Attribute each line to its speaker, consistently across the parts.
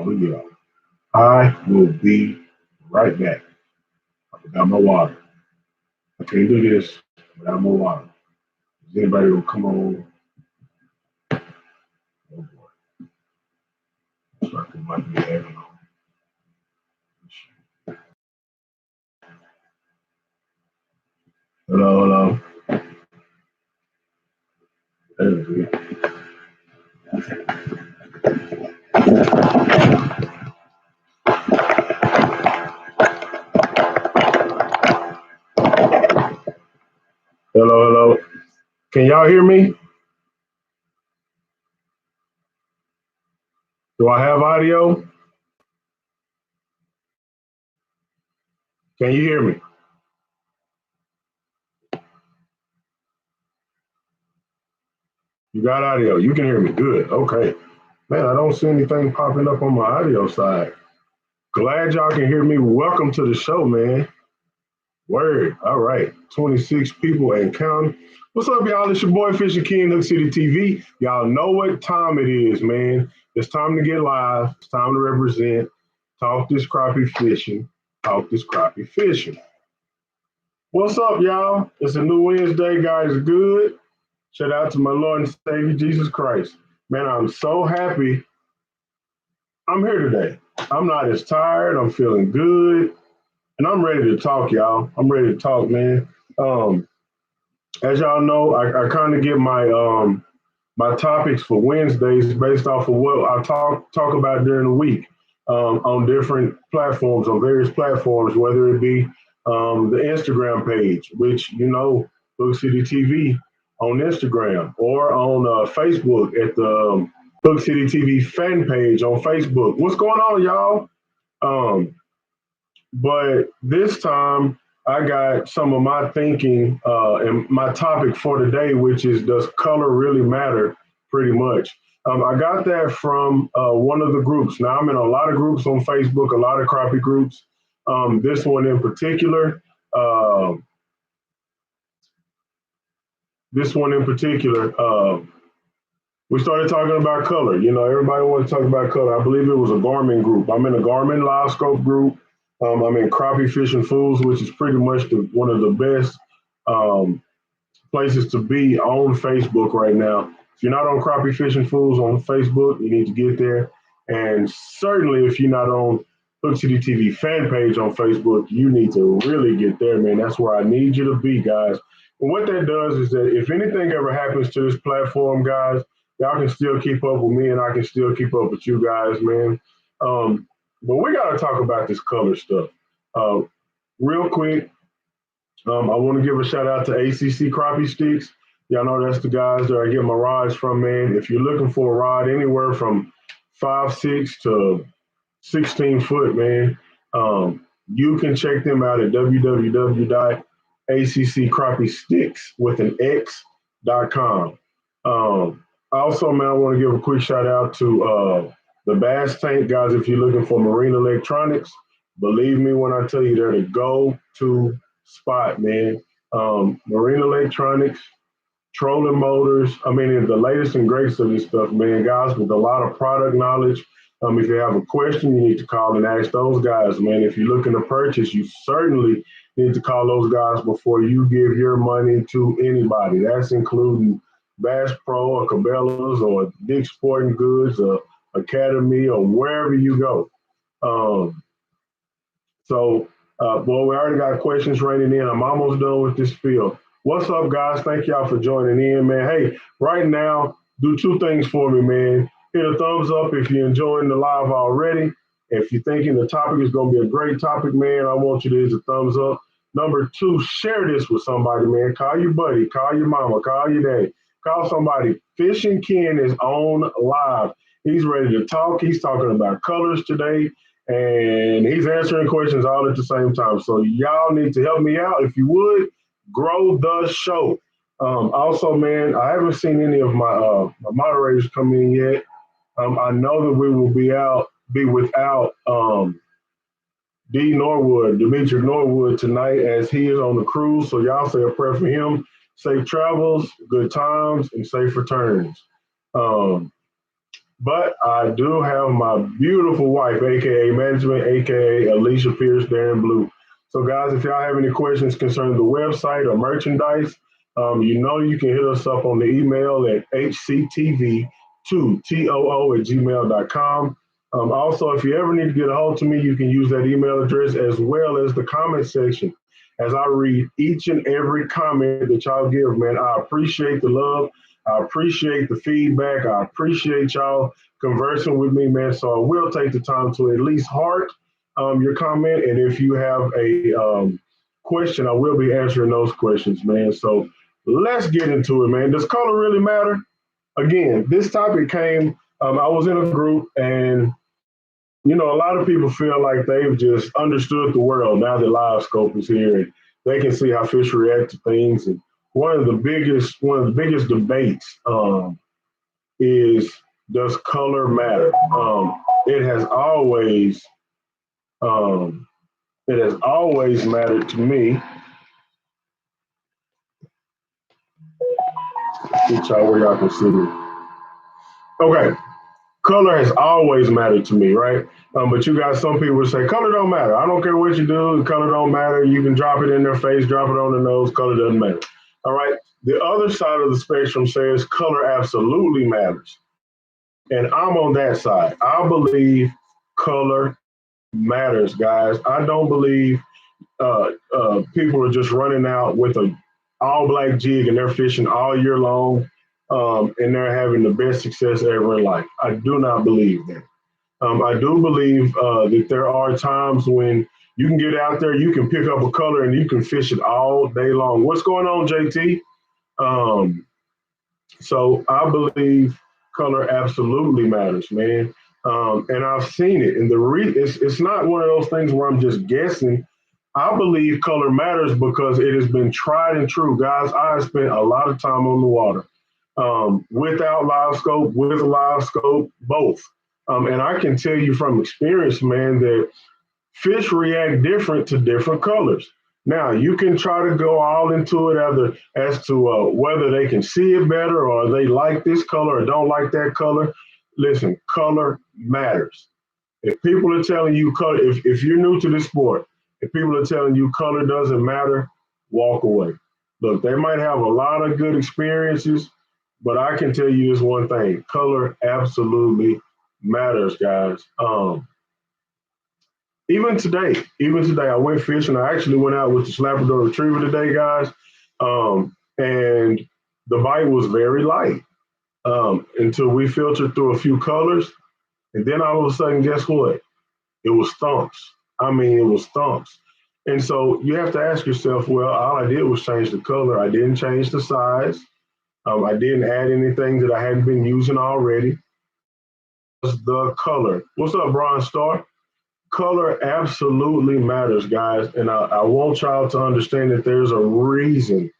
Speaker 1: Oh, yeah. I will be right back. I forgot my water. I can't do this without my water. Is anybody will come on? Oh boy, looks like we might be having a hello, hello. There we go. Hello, hello. Can y'all hear me? Do I have audio? Can you hear me? You got audio. You can hear me. Good. Okay. Man, I don't see anything popping up on my audio side. Glad y'all can hear me. Welcome to the show, man. Word. All right. 26 people and counting. What's up, y'all? It's your boy Fisher King, Hook City TV. Y'all know what time it is, man. It's time to get live. It's time to represent. Talk this crappie fishing. Talk this crappie fishing. What's up, y'all? It's a new Wednesday. Guys, good. Shout out to my Lord and Savior, Jesus Christ. Man, I'm so happy I'm here today. I'm not as tired. I'm feeling good. And I'm ready to talk, y'all. I'm ready to talk, man. Um, as y'all know, I kind of get my topics for Wednesdays based off of what I talk about during the week on different platforms, on various platforms, whether it be the Instagram page, which you know, Hook City TV on Instagram, or on Facebook at the Hook City TV fan page on Facebook. What's going on, y'all? Um, but this time, I got some of my thinking and my topic for today, which is does color really matter? Pretty much. I got that from one of the groups. Now, I'm in a lot of groups on Facebook, a lot of crappie groups. This one in particular, uh, this one in particular, we started talking about color. You know, everybody wants to talk about color. I believe it was a Garmin group. I'm in a Garmin live scope group. I'm in Crappie Fishing Fools, which is pretty much one of the best um, places to be on Facebook right now. If you're not on Crappie Fishing Fools on Facebook, you need to get there. And certainly, if you're not on Hook City TV fan page on Facebook, you need to really get there, man. That's where I need you to be, guys. And what that does is that if anything ever happens to this platform, guys, y'all can still keep up with me and I can still keep up with you guys, man. Um, but we got to talk about this color stuff. Uh, Real quick, I want to give a shout out to ACC Crappie Sticks. Y'all know that's the guys that I get my rods from, man. If you're looking for a rod anywhere from 5'6" to 16 foot, man, you can check them out at www.acckrappiesticks with an X.com. Also, man, I want to give a quick shout out to the Bass Tank guys. If you're looking for marine electronics, believe me when I tell you they're the go-to spot, man. Marine electronics, trolling motors. I mean, it's the latest and greatest of this stuff, man, guys, with a lot of product knowledge. If you have a question, you need to call and ask those guys, man. If you're looking to purchase, you certainly need to call those guys before you give your money to anybody. That's including Bass Pro or Cabela's or Dick's Sporting Goods or Academy or wherever you go. Um, boy, we already got questions raining in. I'm almost done with this field. What's up, guys? Thank y'all for joining in, man. Hey, right now, do two things for me, man. Hit a thumbs up if you're enjoying the live already. If you're thinking the topic is going to be a great topic, man, I want you to hit a thumbs up. Number two, share this with somebody, man. Call your buddy, call your mama, call your daddy, call somebody. Fishing Ken is on live. He's ready to talk. He's talking about colors today, and he's answering questions all at the same time. So y'all need to help me out. If you would, grow the show. Also, man, I haven't seen any of my moderators come in yet. I know that we will be without Dimitri Norwood tonight as he is on the cruise. So y'all say a prayer for him. Safe travels, good times, and safe returns. Um, But I do have my beautiful wife, aka Management, aka Alicia Pierce, Darren Blue. So, guys, if y'all have any questions concerning the website or merchandise, you can hit us up on the email at hctv2too@gmail.com. Also, if you ever need to get a hold of me, you can use that email address as well as the comment section. As I read each and every comment that y'all give, man, I appreciate the love. I appreciate the feedback. I appreciate y'all conversing with me, man. So I will take the time to at least heart your comment. And if you have a question, I will be answering those questions, man. So let's get into it, man. Does color really matter? Again, this topic came, I was in a group, and a lot of people feel like they've just understood the world now that live scope is here and they can see how fish react to things. And one of the biggest debates is, does color matter? It has always um, it has always mattered to me. Get y'all where y'all can see me. Okay, color has always mattered to me, right? But you got some people who say color don't matter. I don't care what you do, color don't matter. You can drop it in their face, drop it on the nose, color doesn't matter. All right. The other side of the spectrum says color absolutely matters. And I'm on that side. I believe color matters, guys. I don't believe people are just running out with a all black jig and they're fishing all year long, and they're having the best success ever in life. I do not believe that. I do believe that there are times when you can get out there, you can pick up a color and you can fish it all day long. What's going on, JT? Um, so I believe color absolutely matters, man. And I've seen it. And it's not one of those things where I'm just guessing. I believe color matters because it has been tried and true, guys. I have spent a lot of time on the water, without live scope, with live scope, both. And I can tell you from experience, man, that fish react different to different colors. Now, you can try to go all into it as to whether they can see it better or they like this color or don't like that color. Listen, color matters. If people are telling you color, if you're new to this sport, if people are telling you color doesn't matter, walk away. Look, they might have a lot of good experiences, but I can tell you this one thing: color absolutely matters, guys. Even today, I went fishing. I actually went out with the Labrador Retriever today, guys, and the bite was very light until we filtered through a few colors, and then all of a sudden, guess what? It was thumps. I mean, it was thumps. And so you have to ask yourself, well, all I did was change the color. I didn't change the size. I didn't add anything that I hadn't been using already. It's the color. What's up, Bronze Star? Color absolutely matters, guys. And I want y'all to understand that there's a reason.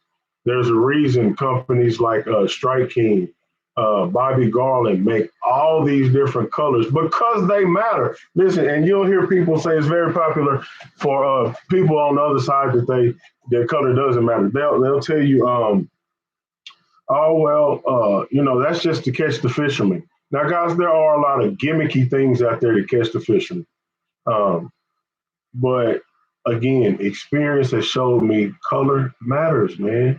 Speaker 1: There's a reason companies like Strike King, Bobby Garland make all these different colors because they matter. Listen, and you'll hear people say it's very popular for people on the other side that their color doesn't matter. They'll tell you, oh well, that's just to catch the fisherman. Now, guys, there are a lot of gimmicky things out there to catch the fisherman. Um, but again, experience has showed me color matters, man.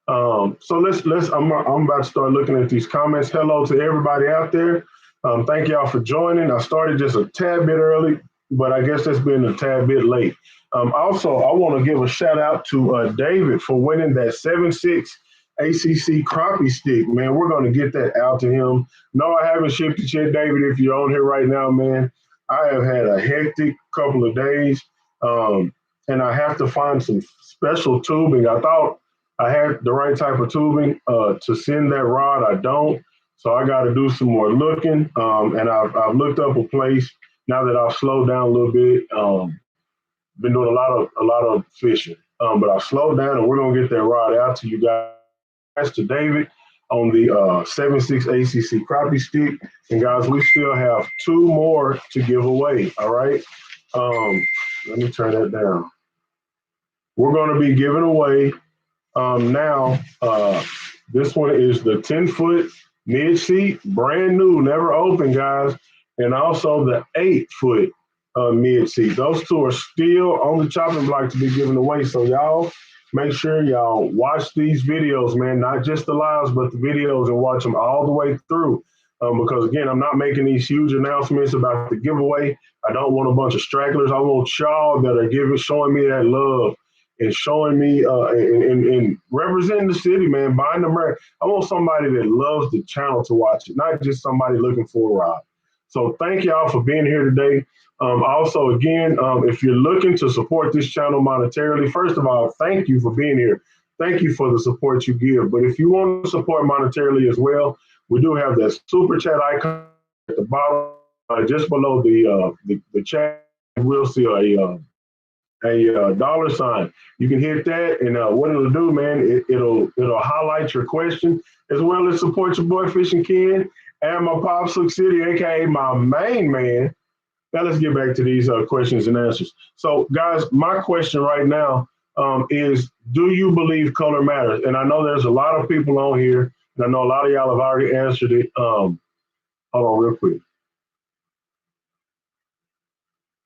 Speaker 1: So let's. I'm about to start looking at these comments. Hello to everybody out there. Thank y'all for joining. I started just a tad bit early, but I guess that's been a tad bit late. Also, I want to give a shout out to David for winning that 7.6 ACC crappie stick. Man, we're going to get that out to him. No, I haven't shipped it yet, David. If you're on here right now, man, I have had a hectic couple of days, and I have to find some special tubing. I thought I had the right type of tubing to send that rod. I don't. So I got to do some more looking. And I've looked up a place now that I've slowed down a little bit. Been doing a lot of fishing. But I've slowed down and we're going to get that rod out to you guys. To David on the 7.6 ACC crappie stick. And guys, we still have 2 more to give away. All right. Let me turn that down. We're going to be giving away now, this one is the 10-foot Mid-seat, brand new, never opened, guys. And also the 8-foot mid-seat. Those two are still on the chopping block to be given away. So y'all make sure y'all watch these videos, man, not just the lives, but the videos, and watch them all the way through. Because again, I'm not making these huge announcements about the giveaway. I don't want a bunch of stragglers. I want y'all that are showing me that love and showing me and representing the city, man, buying the merch. I want somebody that loves the channel to watch it, not just somebody looking for a ride. So thank y'all for being here today. Also, again, if you're looking to support this channel monetarily, first of all, thank you for being here. Thank you for the support you give. But if you want to support monetarily as well, we do have that super chat icon at the bottom, just below the chat. We'll see a dollar sign. You can hit that, and what it'll do, man, it'll highlight your question as well as support your boy Fishing Ken and my Pop Slick City, aka my main man. Now let's get back to these questions and answers. So, guys, my question right now is: do you believe color matters? And I know there's a lot of people on here, and I know a lot of y'all have already answered it. Hold on, real quick.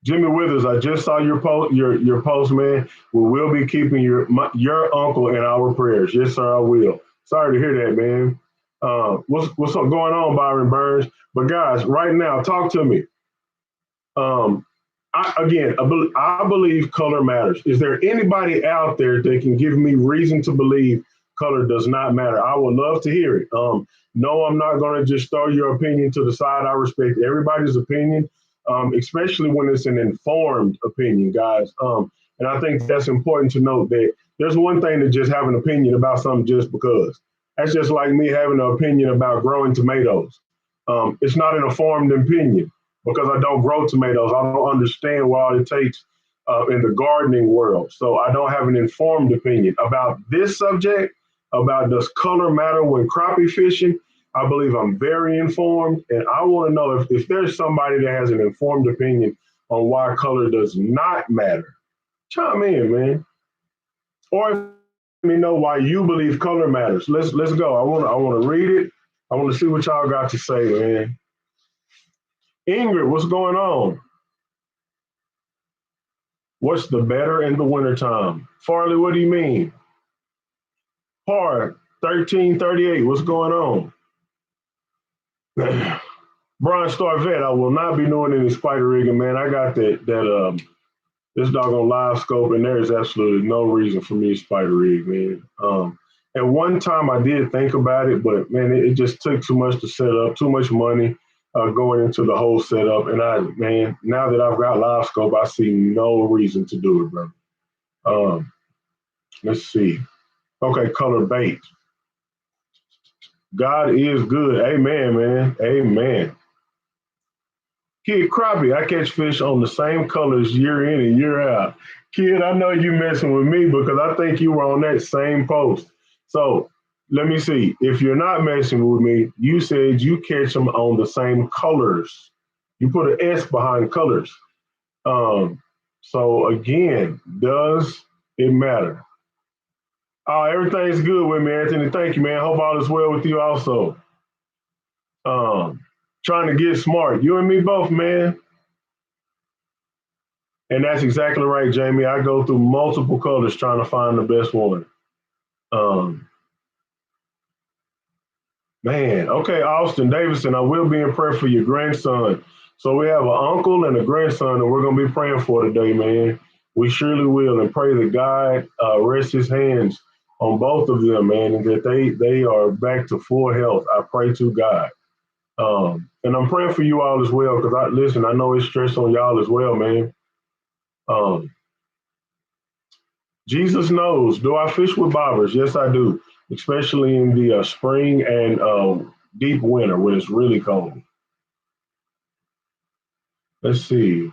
Speaker 1: Jimmy Withers, I just saw your post, your post, man. We will be keeping your uncle in our prayers. Yes, sir, I will. Sorry to hear that, man. What's up going on, Byron Burns? But guys, right now, talk to me. I believe color matters. Is there anybody out there that can give me reason to believe color does not matter? I would love to hear it. No, I'm not going to just throw your opinion to the side. I respect everybody's opinion, especially when it's an informed opinion, guys. And I think that's important to note that there's one thing to just have an opinion about something just because. That's just like me having an opinion about growing tomatoes. It's not an informed opinion because I don't grow tomatoes. I don't understand what all it takes in the gardening world. So I don't have an informed opinion about this subject, about does color matter when crappie fishing. I believe I'm very informed, and I want to know if there's somebody that has an informed opinion on why color does not matter. Chime in, man. Or let me know why you believe color matters. Let's go. I want to read it. I want to see what y'all got to say, man. Ingrid, what's going on? What's the better in the wintertime? Farley, what do you mean? Hard, 1338, what's going on? Brian Starvet, I will not be doing any spider rigging, man. I got this doggone live scope, and there is absolutely no reason for me to spider rig, man. At one time I did think about it, but man, it just took too much to set up, too much money going into the whole setup. And now that I've got live scope, I see no reason to do it, bro. Let's see. Okay, color bait. God is good. Amen, man. Amen. Kid Crappie, I catch fish on the same colors year in and year out. Kid, I know you messing with me because I think you were on that same post. So let me see. If you're not messing with me, you said you catch them on the same colors. You put an S behind colors. So again, does it matter? Oh, everything's good with me, Anthony. Thank you, man. Hope all is well with you also. Trying to get smart. You and me both, man. And that's exactly right, Jamie. I go through multiple colors trying to find the best one. Man, okay, Austin Davidson, I will be in prayer for your grandson. So we have an uncle and a grandson that we're going to be praying for today, man. We surely will, and pray that God rest his hands on both of them, man, and that they are back to full health. I pray to God. And I'm praying for you all as well, because I know it's stress on y'all as well, man. Jesus knows. Do I fish with bobbers? Yes, I do, especially in the spring and deep winter when it's really cold. Let's see.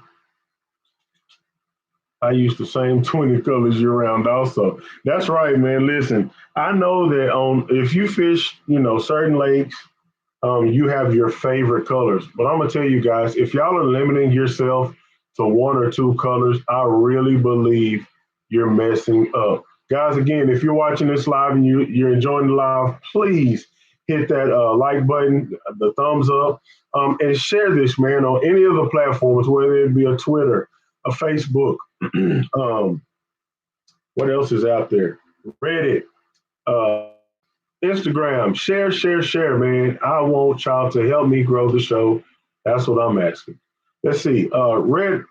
Speaker 1: I use the same 20 colors year round also. That's right, man. Listen, I know that if you fish, certain lakes, you have your favorite colors. But I'm going to tell you guys, if y'all are limiting yourself to one or two colors, I really believe you're messing up. Guys, again, if you're watching this live and you're enjoying the live, please hit that like button, the thumbs up, and share this, man, on any of the platforms, whether it be a Twitter, a Facebook, um, what else is out there? Reddit, uh, Instagram. Share, share, share, man. I want y'all to help me grow the show. That's what I'm asking. Let's see. Red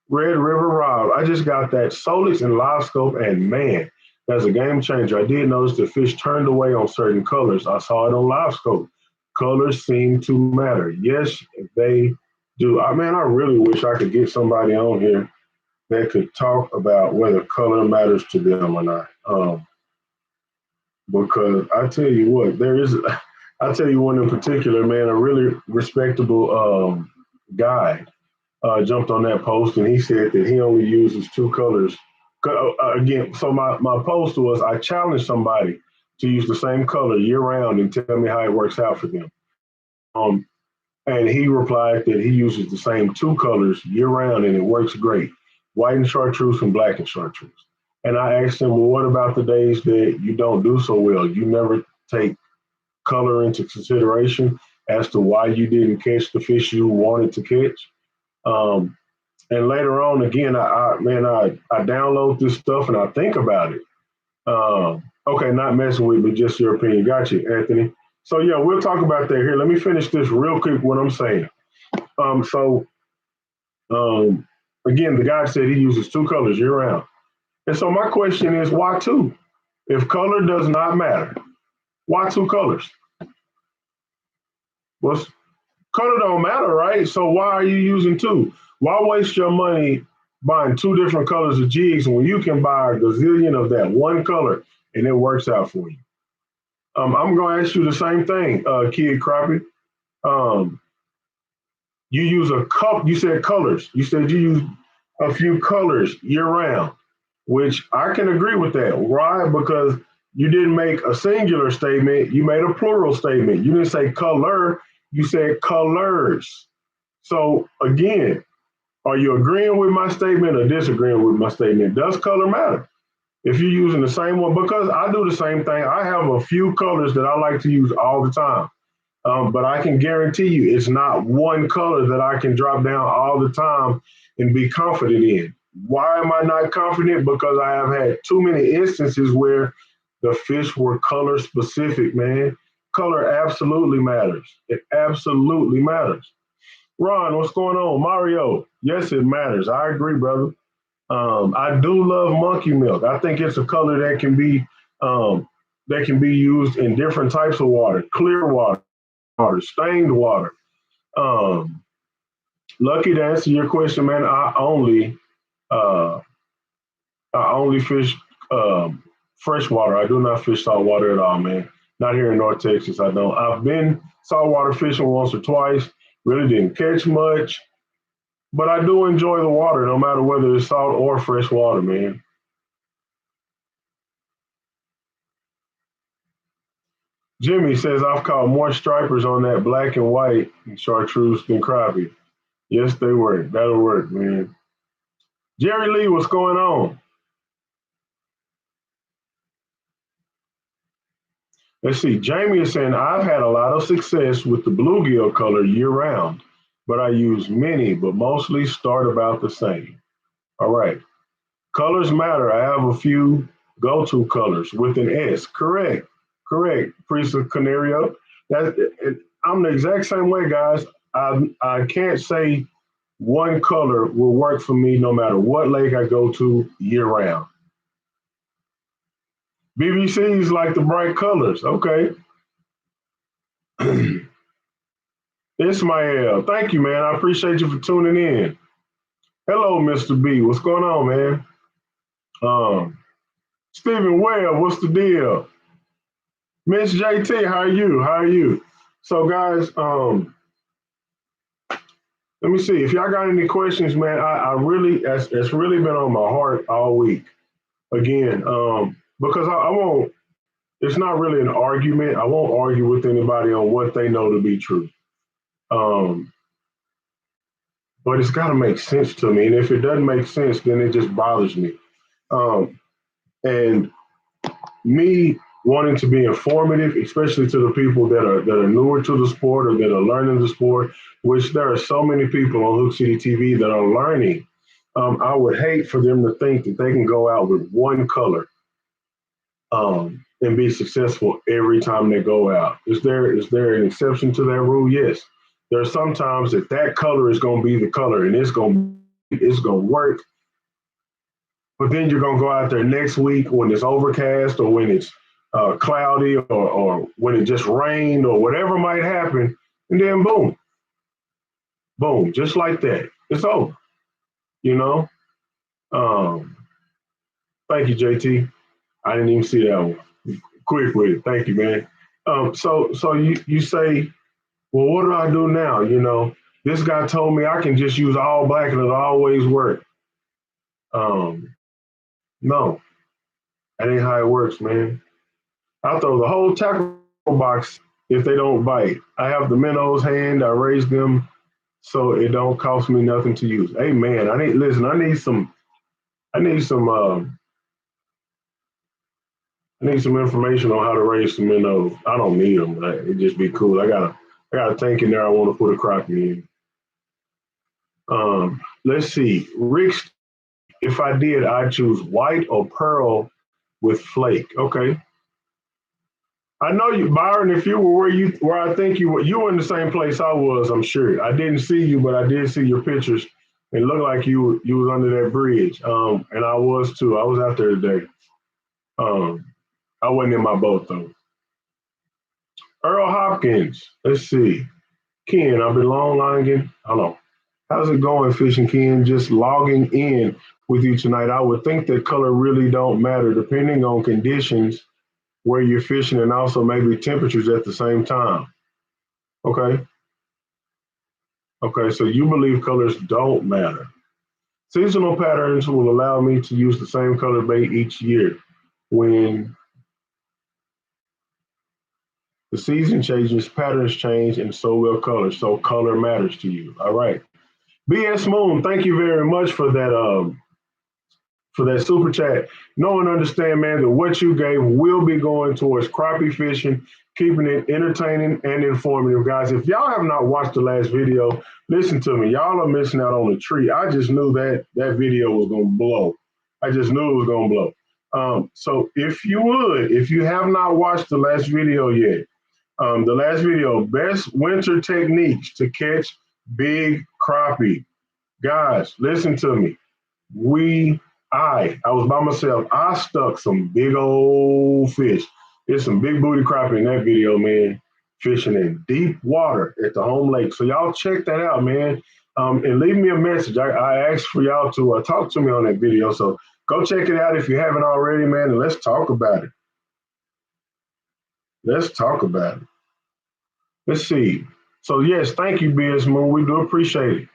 Speaker 1: River Rob. I just got that Solix and Live Scope, and man, that's a game changer. I did notice the fish turned away on certain colors. I saw it on Live Scope. Colors seem to matter. Yes, they do. I really wish I could get somebody on here that could talk about whether color matters to them or not. Because I tell you what, I tell you one in particular, man, a really respectable guy jumped on that post and he said that he only uses two colors. Again, so my post was I challenge somebody to use the same color year round and tell me how it works out for them. Um, and he replied that he uses the same two colors year round and it works great, white and chartreuse and black and chartreuse. And I asked him, well, what about the days that you don't do so well? You never take color into consideration as to why you didn't catch the fish you wanted to catch. Um, and later on, again, I download this stuff and I think about it. Okay, not messing with me, just your opinion. Got you, Anthony. So yeah, we'll talk about that here. Let me finish this real quick. What I'm saying. So again, the guy said he uses two colors year round, and so my question is, why two? If color does not matter, why two colors? What's color don't matter, right? So why are you using two? Why waste your money buying two different colors of jigs when you can buy a gazillion of that one color and it works out for you? I'm going to ask you the same thing, Kid Crappie. Um, you use a cup. You said colors. You said you use a few colors year round, which I can agree with that. Why? Because you didn't make a singular statement. You made a plural statement. You didn't say color. You said colors. So again, are you agreeing with my statement or disagreeing with my statement? Does color matter? If you're using the same one, because I do the same thing. I have a few colors that I like to use all the time. But I can guarantee you it's not one color that I can drop down all the time and be confident in. Why am I not confident? Because I have had too many instances where the fish were color specific, man. Color absolutely matters. It absolutely matters. Ron, what's going on? Mario, yes, it matters. I agree, brother. I do love monkey milk. I think it's a color um, that can be used in different types of water, clear water, stained water. Um, Lucky to answer your question, man. Uh, I only fish fresh water. I do not fish salt water at all, man. Not here in North Texas. I don't. I've been saltwater fishing once or twice. Really didn't catch much, but I do enjoy the water, no matter whether it's salt or fresh water, man. Jimmy says I've caught more stripers on that black and white chartreuse than crappie. Yes, they work. That'll work, man. Jerry Lee, what's going on? Let's see. Jamie is saying I've had a lot of success with the bluegill color year round, but I use many, but mostly start about the same. All right. Colors matter. I have a few go-to colors with an S. Correct. Correct. Priest of Canario. I'm the exact same way, guys. I can't say one color will work for me no matter what lake I go to year round. BBC's like the bright colors. Okay. Ismael, thank you, man. I appreciate you for tuning in. Hello, Mr. B. What's going on, man? Um, Stephen Webb, what's the deal? Miss JT, how are you? How are you? So, guys, let me see. If y'all got any questions, man, I really, it's really been on my heart all week. Again, because I won't, it's not really an argument. I won't argue with anybody on what they know to be true. Um, but it's got to make sense to me. And if it doesn't make sense, then it just bothers me. Um, and me wanting to be informative, especially to the people that are newer to the sport or that are learning the sport, which there are so many people on Hook City TV that are learning. I would hate for them to think that they can go out with one color and be successful every time they go out. Is there an exception to that rule? Yes. There are some times that color is going to be the color and it's going to work. But then you're going to go out there next week when it's overcast or when it's cloudy or when it just rained or whatever might happen, and then boom, boom, just like that, it's over. You know. Um, Thank you, JT. I didn't even see that one. Quick with it. Thank you, man. So you say, well, what do I do now? This guy told me I can just use all black and it'll always work. No, that ain't how it works, man. I throw the whole tackle box if they don't bite. I have the minnows hand. I raise them so it don't cost me nothing to use. Hey, man, I need some. I need some. I need some information on how to raise some minnows. I don't need them. But it'd just be cool. I got a tank in there. I want to put a crappie in. Let's see. Rick, if I did, I'd choose white or pearl with flake. Okay. I know you, Byron. If you were where I think you were in the same place I was. I'm sure. I didn't see you, but I did see your pictures. It looked like you was under that bridge. And I was too. I was out there today. Um, I wasn't in my boat though. Earl Hopkins. Let's see. Ken, I've been long logging. Hold on. How's it going, Fishing Ken? Just logging in with you tonight. I would think that color really don't matter depending on conditions where you're fishing and also maybe temperatures at the same time. Okay. Okay. So you believe colors don't matter. Seasonal patterns will allow me to use the same color bait each year. When the season changes, patterns change, and so will color. So color matters to you. All right. BS Moon, thank you very much for that super chat. Know and understand, man, that what you gave will be going towards crappie fishing, keeping it entertaining and informative. Guys, if y'all have not watched the last video, listen to me. Y'all are missing out on a treat. I just knew that video was going to blow. I just knew it was going to blow. So if you have not watched the last video yet, the last video, best winter techniques to catch big crappie. Guys, listen to me. I was by myself. I stuck some big old fish. There's some big booty crappie in that video, man. Fishing in deep water at the home lake. So y'all check that out, man. And leave me a message. I asked for y'all to talk to me on that video. So go check it out if you haven't already, man. And let's talk about it. Let's talk about it. Let's see. So yes, thank you, BS Moon. We do appreciate it.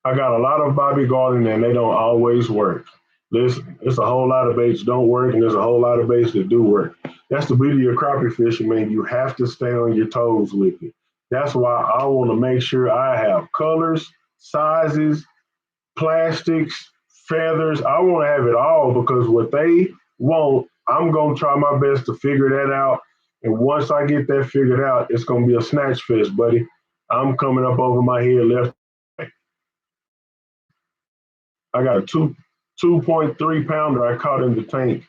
Speaker 1: I got a lot of Bobby Garden and they don't always work. Listen, there's a whole lot of baits don't work and there's a whole lot of baits that do work. That's the beauty of crappie fishing, man. You have to stay on your toes with it. That's why I want to make sure I have colors, sizes, plastics, feathers. I want to have it all because what they want, I'm going to try my best to figure that out. And once I get that figured out, it's going to be a snatch fest, buddy. I'm coming up over my head left. I got a 2.3 pounder I caught in the tank.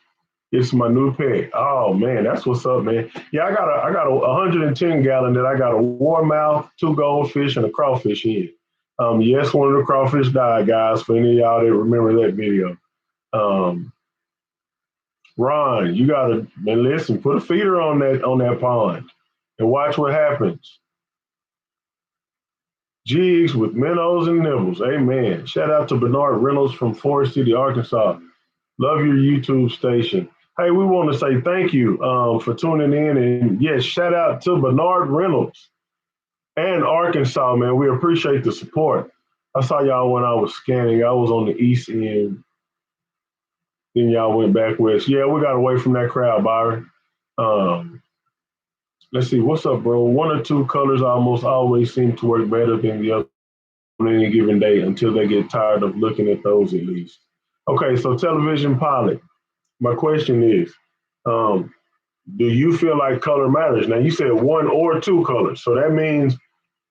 Speaker 1: It's my new pet. Oh man, that's what's up, man. Yeah, I got a 110 gallon that I got a warmouth, two goldfish, and a crawfish in. Yes, one of the crawfish died, guys. For any of y'all that remember that video. Ron, you gotta listen. Put a feeder on that pond and watch what happens. Jigs with minnows and nibbles. Amen. Shout out to Bernard Reynolds from Forest City, Arkansas. Love your YouTube station. Hey, we want to say thank you for tuning in. And yes, shout out to Bernard Reynolds and Arkansas, man. We appreciate the support. I saw y'all when I was scanning. I was on the east end. Then y'all went back west. Yeah, we got away from that crowd, Byron. Let's see. What's up, bro? One or two colors almost always seem to work better than the other on any given day until they get tired of looking at those at least. Okay, so television pilot. My question is, um, do you feel like color matters? Now you said one or two colors, so that means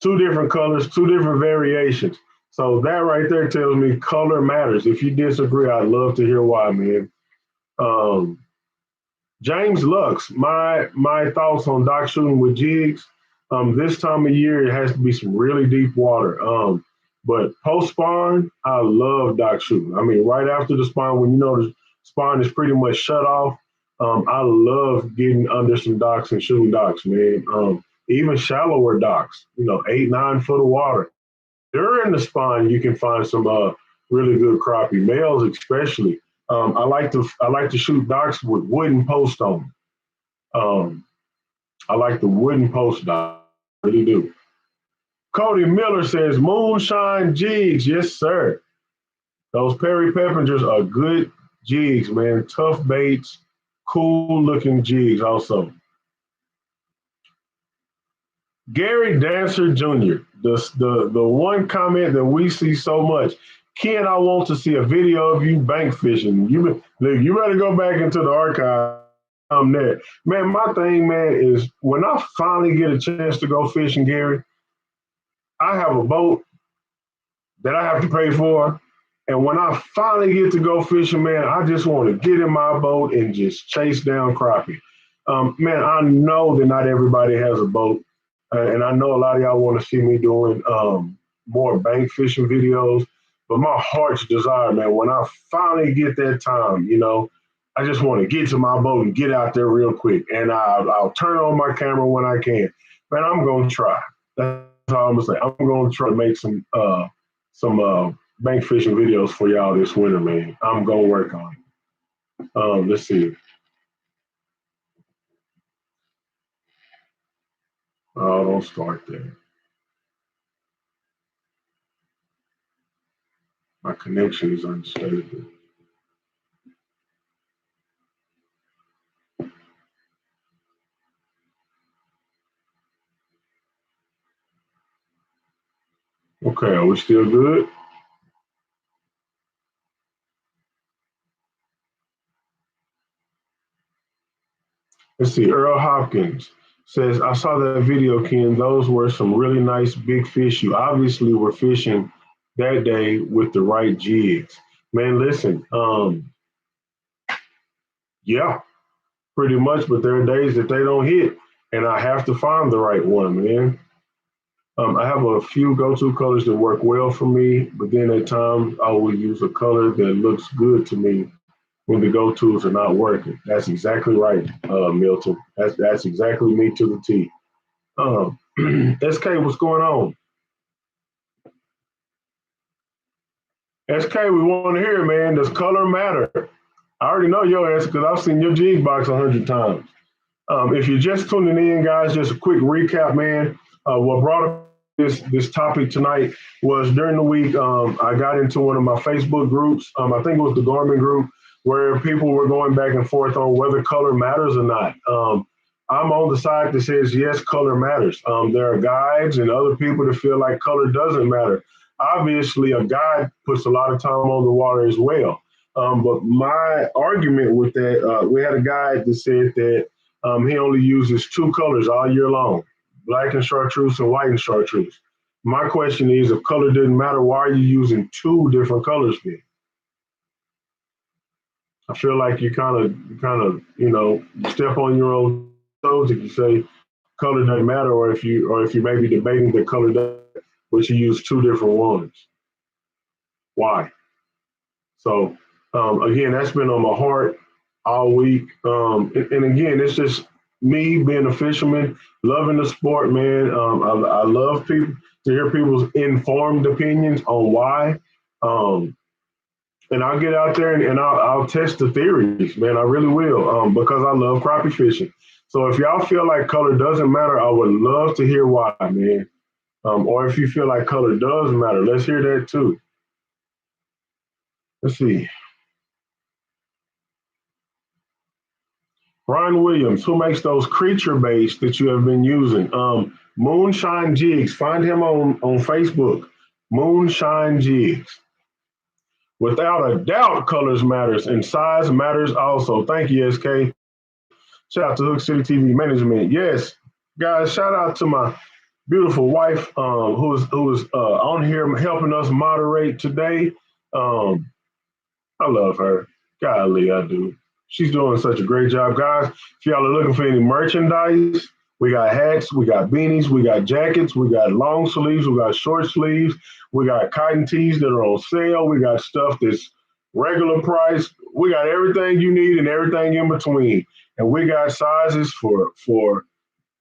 Speaker 1: two different colors, two different variations. So that right there tells me color matters. If you disagree, I'd love to hear why, man. Um, James Lux, my thoughts on dock shooting with jigs. This time of year, it has to be some really deep water. But post spawn, I love dock shooting. I mean, right after the spawn, when you know the spawn is pretty much shut off, I love getting under some docks and shooting docks, man. Even shallower docks, 8, 9 foot of water. During the spawn, you can find some really good crappie males, especially. I like to shoot docks with wooden posts on. Um, I like the wooden post dock. I really do. Cody Miller says moonshine jigs, yes sir. Those Perry Peppingers are good jigs, man. Tough baits, cool looking jigs. Also, Gary Dancer Jr. The one comment that we see so much. Ken, I want to see a video of you bank fishing. You better go back into the archive. I'm there, man. My thing, man, is when I finally get a chance to go fishing, Gary, I have a boat that I have to pay for. And when I finally get to go fishing, man, I just want to get in my boat and just chase down crappie. Man, I know that not everybody has a boat. And I know a lot of y'all want to see me doing more bank fishing videos. But my heart's desire, man, when I finally get that time, I just want to get to my boat and get out there real quick. And I'll turn on my camera when I can. Man, I'm going to try. That's all I'm going to say. I'm going to try to make some bank fishing videos for y'all this winter, man. I'm gonna work on it. Let's see. Oh, don't start there. My connection is unstable. Okay, are we still good? Let's see. Earl Hopkins says, I saw that video, Ken. Those were some really nice big fish. You obviously were fishing that day with the right jigs. Man, listen, yeah, pretty much, but there are days that they don't hit, and I have to find the right one, man. I have a few go-to colors that work well for me, but then at times I will use a color that looks good to me when the go-tos are not working. That's exactly right, Milton. That's exactly me to the T. SK, what's going on? SK, we want to hear, man. Does color matter? I already know your answer because I've seen your jig box 100 times. If you're just tuning in, guys, just a quick recap, man. What brought up this topic tonight was during the week, I got into one of my Facebook groups. I think it was the Gorman group, where people were going back and forth on whether color matters or not. I'm on the side that says yes, color matters. There are guides and other people that feel like color doesn't matter. Obviously, a guide puts a lot of time on the water as well. But my argument with that, we had a guide that said that he only uses two colors all year long, black and chartreuse and white and chartreuse. My question is, if color didn't matter, why are you using two different colors then? I feel like you step on your own toes if you say color doesn't matter, or if you may be debating that color does, but you use two different ones. Why? So again, that's been on my heart all week. And again, it's just me being a fisherman, loving the sport, man. I love people to hear people's informed opinions on why. Um, and I'll get out there and I'll test the theories, man. I really will, because I love crappie fishing. So if y'all feel like color doesn't matter, I would love to hear why, man. Or if you feel like color does matter, let's hear that too. Let's see. Brian Williams, who makes those creature baits that you have been using? Moonshine Jigs. Find him on Facebook. Moonshine Jigs. Without a doubt, colors matters and size matters also. Thank you, SK. Shout out to Hook City TV Management. Yes, guys, shout out to my beautiful wife who is on here helping us moderate today. Um, I love her. Golly, I do. She's doing such a great job, guys. If y'all are looking for any merchandise, we got hats, we got beanies, we got jackets, we got long sleeves, we got short sleeves, we got cotton tees that are on sale, we got stuff that's regular price. We got everything you need and everything in between. And we got sizes for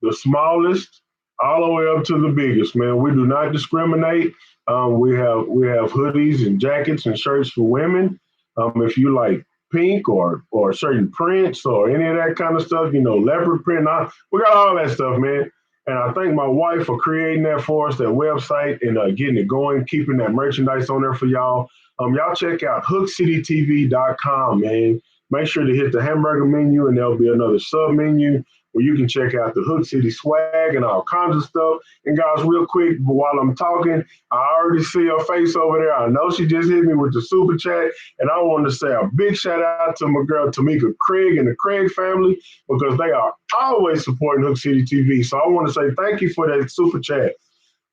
Speaker 1: the smallest all the way up to the biggest, man. We do not discriminate. We have hoodies and jackets and shirts for women. If you like pink or certain prints or any of that kind of stuff, leopard print, we got all that stuff, man. And I thank my wife for creating that for us, that website, and getting it going, keeping that merchandise on there for y'all. Y'all check out hookcitytv.com, man. Make sure to hit the hamburger menu, and there'll be another sub menu where you can check out the Hook City swag and all kinds of stuff. And guys, real quick, while I'm talking, I already see her face over there. I know she just hit me with the super chat. And I want to say a big shout out to my girl, Tamika Craig and the Craig family, because they are always supporting Hook City TV. So I want to say thank you for that super chat.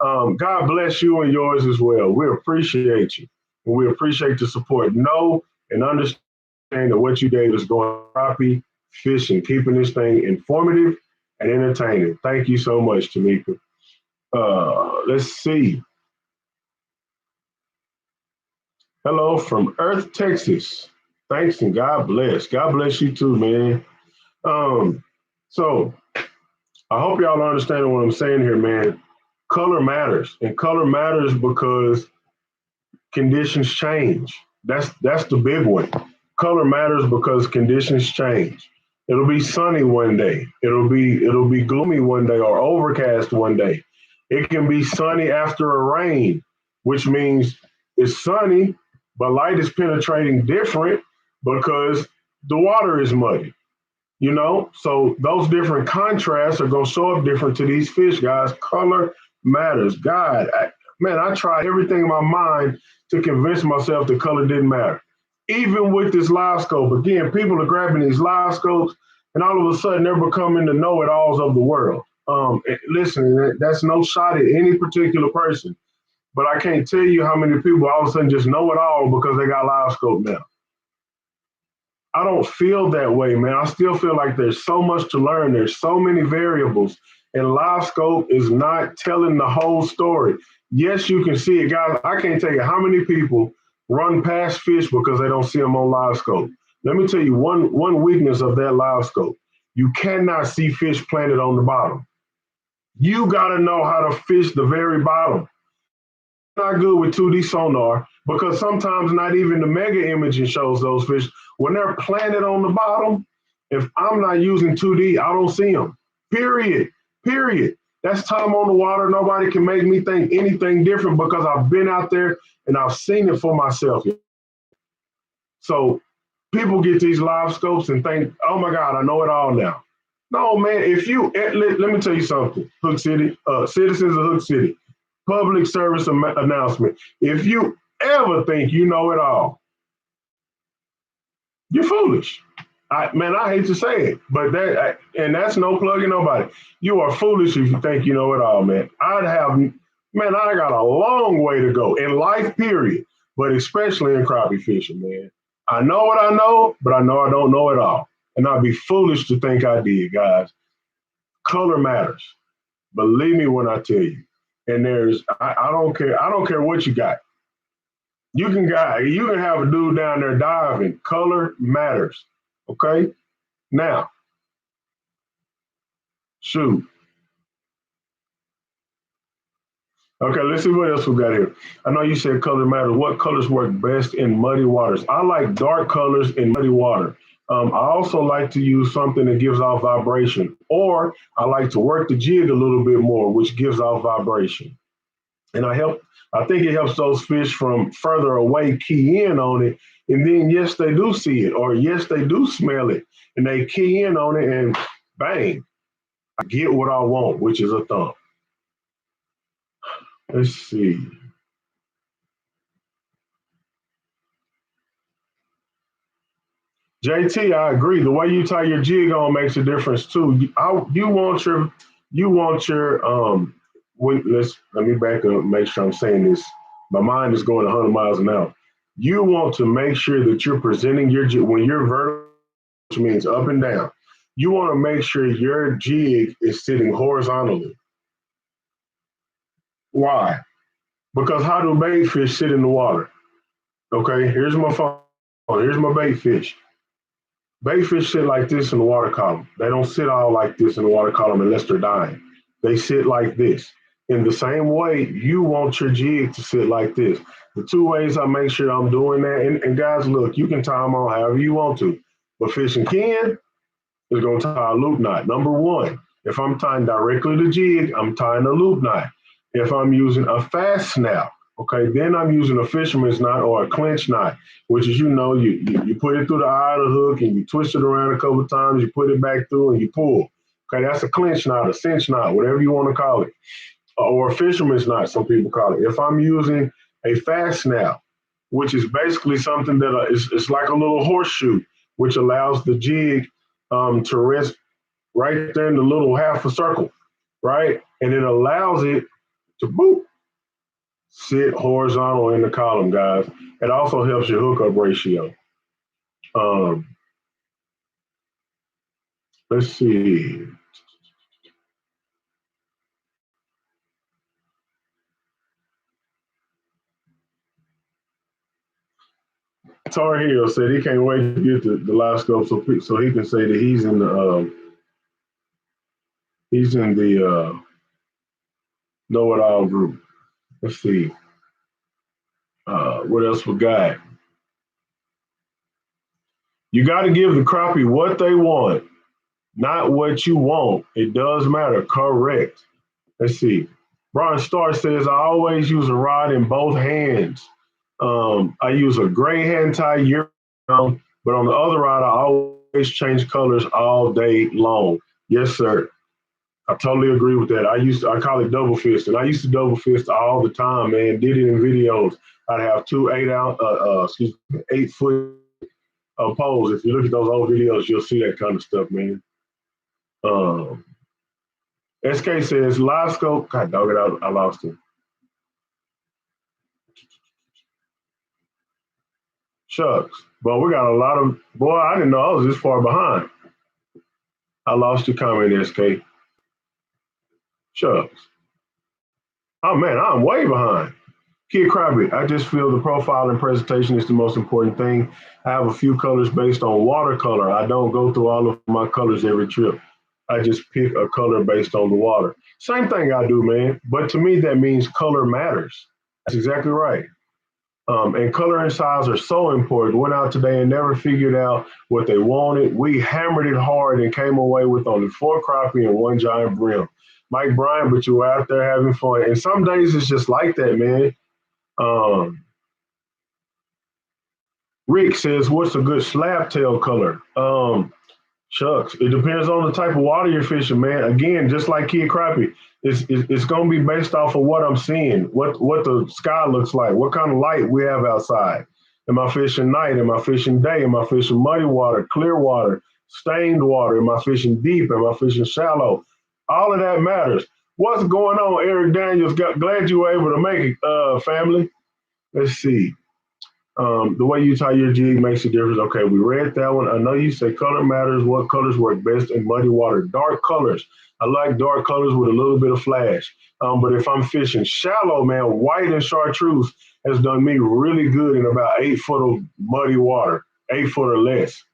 Speaker 1: God bless you and yours as well. We appreciate you. And we appreciate the support. Know and understand that what you did is going crappie, fishing, keeping this thing informative and entertaining. Thank you so much, Tamika. Let's see. Hello from Earth, Texas. Thanks and God bless. God bless you too, man. So I hope y'all are understanding what I'm saying here, man. Color matters, and color matters because conditions change. That's the big one. Color matters because conditions change. It'll be sunny one day. It'll be gloomy one day or overcast one day. It can be sunny after a rain, which means it's sunny, but light is penetrating different because the water is muddy. So those different contrasts are going to show up different to these fish, guys. Color matters. God, man, I tried everything in my mind to convince myself the color didn't matter. Even with this live scope, again, people are grabbing these live scopes, and all of a sudden they're becoming the know-it-alls of the world. Listen, that's no shot at any particular person, but I can't tell you how many people all of a sudden just know it all because they got live scope now. I don't feel that way, man. I still feel like there's so much to learn. There's so many variables, and live scope is not telling the whole story. Yes, you can see it, guys. I can't tell you how many people run past fish because they don't see them on live scope. Let me tell you one weakness of that live scope. You cannot see fish planted on the bottom. You got to know how to fish the very bottom. Not good with 2D sonar because sometimes not even the mega imaging shows those fish. When they're planted on the bottom, if I'm not using 2D, I don't see them. Period. Period. That's time on the water. Nobody can make me think anything different because I've been out there and I've seen it for myself. So people get these live scopes and think, oh my God, I know it all now. No, man, let me tell you something, Hook City, citizens of Hook City, public service announcement. If you ever think you know it all, you're foolish. I hate to say it, but that's no plugging nobody. You are foolish if you think you know it all, man. I got a long way to go in life, period, but especially in crappie fishing, man. I know what I know, but I know I don't know it all. And I'd be foolish to think I did, guys. Color matters. Believe me when I tell you. And I don't care. I don't care what you got. You can have a dude down there diving. Color matters. Okay? Now, shoot. Okay, let's see what else we got here. I know you said color matters. What colors work best in muddy waters? I like dark colors in muddy water. I also like to use something that gives off vibration, or I like to work the jig a little bit more, which gives off vibration. And I think it helps those fish from further away key in on it. And then, yes, they do see it, or yes, they do smell it, and they key in on it, and bang, I get what I want, which is a thump. Let's see. JT, I agree. The way you tie your jig on makes a difference too. You want your wait, let me back up, make sure I'm saying this. My mind is going 100 miles an hour. You want to make sure that you're presenting your jig when you're vertical, which means up and down. You want to make sure your jig is sitting horizontally. Why? Because how do bait fish sit in the water? Okay, here's my phone. Here's my bait fish. Bait fish sit like this in the water column. They don't sit all like this in the water column unless they're dying. They sit like this. In the same way, you want your jig to sit like this. The two ways I make sure I'm doing that, and guys, look, you can tie them on however you want to, but fishing Ken is going to tie a loop knot. Number one, if I'm tying directly to jig, I'm tying a loop knot. If I'm using a fast snap, okay, then I'm using a fisherman's knot or a clinch knot, which is, you put it through the eye of the hook and you twist it around a couple of times, you put it back through and you pull. Okay, that's a clinch knot, a cinch knot, whatever you want to call it, or a fisherman's knot, some people call it. If I'm using a fast snap, which is basically something that it's like a little horseshoe, which allows the jig to rest right there in the little half a circle, right? And it allows it to boop, sit horizontal in the column, guys. It also helps your hookup ratio. Um, let's see. Tar Heel said he can't wait to get the live scope so he can say that he's in the know it all group. Let's see. What else we got? You got to give the crappie what they want, not what you want. It does matter. Correct. Let's see. Brian Starr says, I always use a rod in both hands. I use a gray hand tie year round, but on the other rod, I always change colors all day long. Yes, sir. I totally agree with that. I call it double fist, and I used to double fist all the time, man. Did it in videos. I'd have two 8-foot poles. If you look at those old videos, you'll see that kind of stuff, man. Um, SK says live scope. God dog it, I lost it. Shucks. But we got a lot of boy, I didn't know I was this far behind. I lost your comment, SK. Shucks. Oh man, I'm way behind. Kid Crappie, I just feel the profile and presentation is the most important thing. I have a few colors based on watercolor. I don't go through all of my colors every trip. I just pick a color based on the water. Same thing I do, man. But to me, that means color matters. That's exactly right. And color and size are so important. Went out today and never figured out what they wanted. We hammered it hard and came away with only 4 crappie and 1 giant brim. Mike Bryan, but you were out there having fun. And some days it's just like that, man. Rick says, what's a good slab tail color? Shucks, it depends on the type of water you're fishing, man. Again, just like Kid Crappie, it's going to be based off of what I'm seeing, what the sky looks like, what kind of light we have outside. Am I fishing night? Am I fishing day? Am I fishing muddy water, clear water, stained water? Am I fishing deep? Am I fishing shallow? All of that matters. What's going on, Eric Daniels? Glad you were able to make it, family. Let's see. The way you tie your jig makes a difference. Okay, we read that one. I know you say color matters. What colors work best in muddy water? Dark colors. I like dark colors with a little bit of flash. But if I'm fishing shallow, man, white and chartreuse has done me really good in about 8 foot of muddy water, 8 foot or less.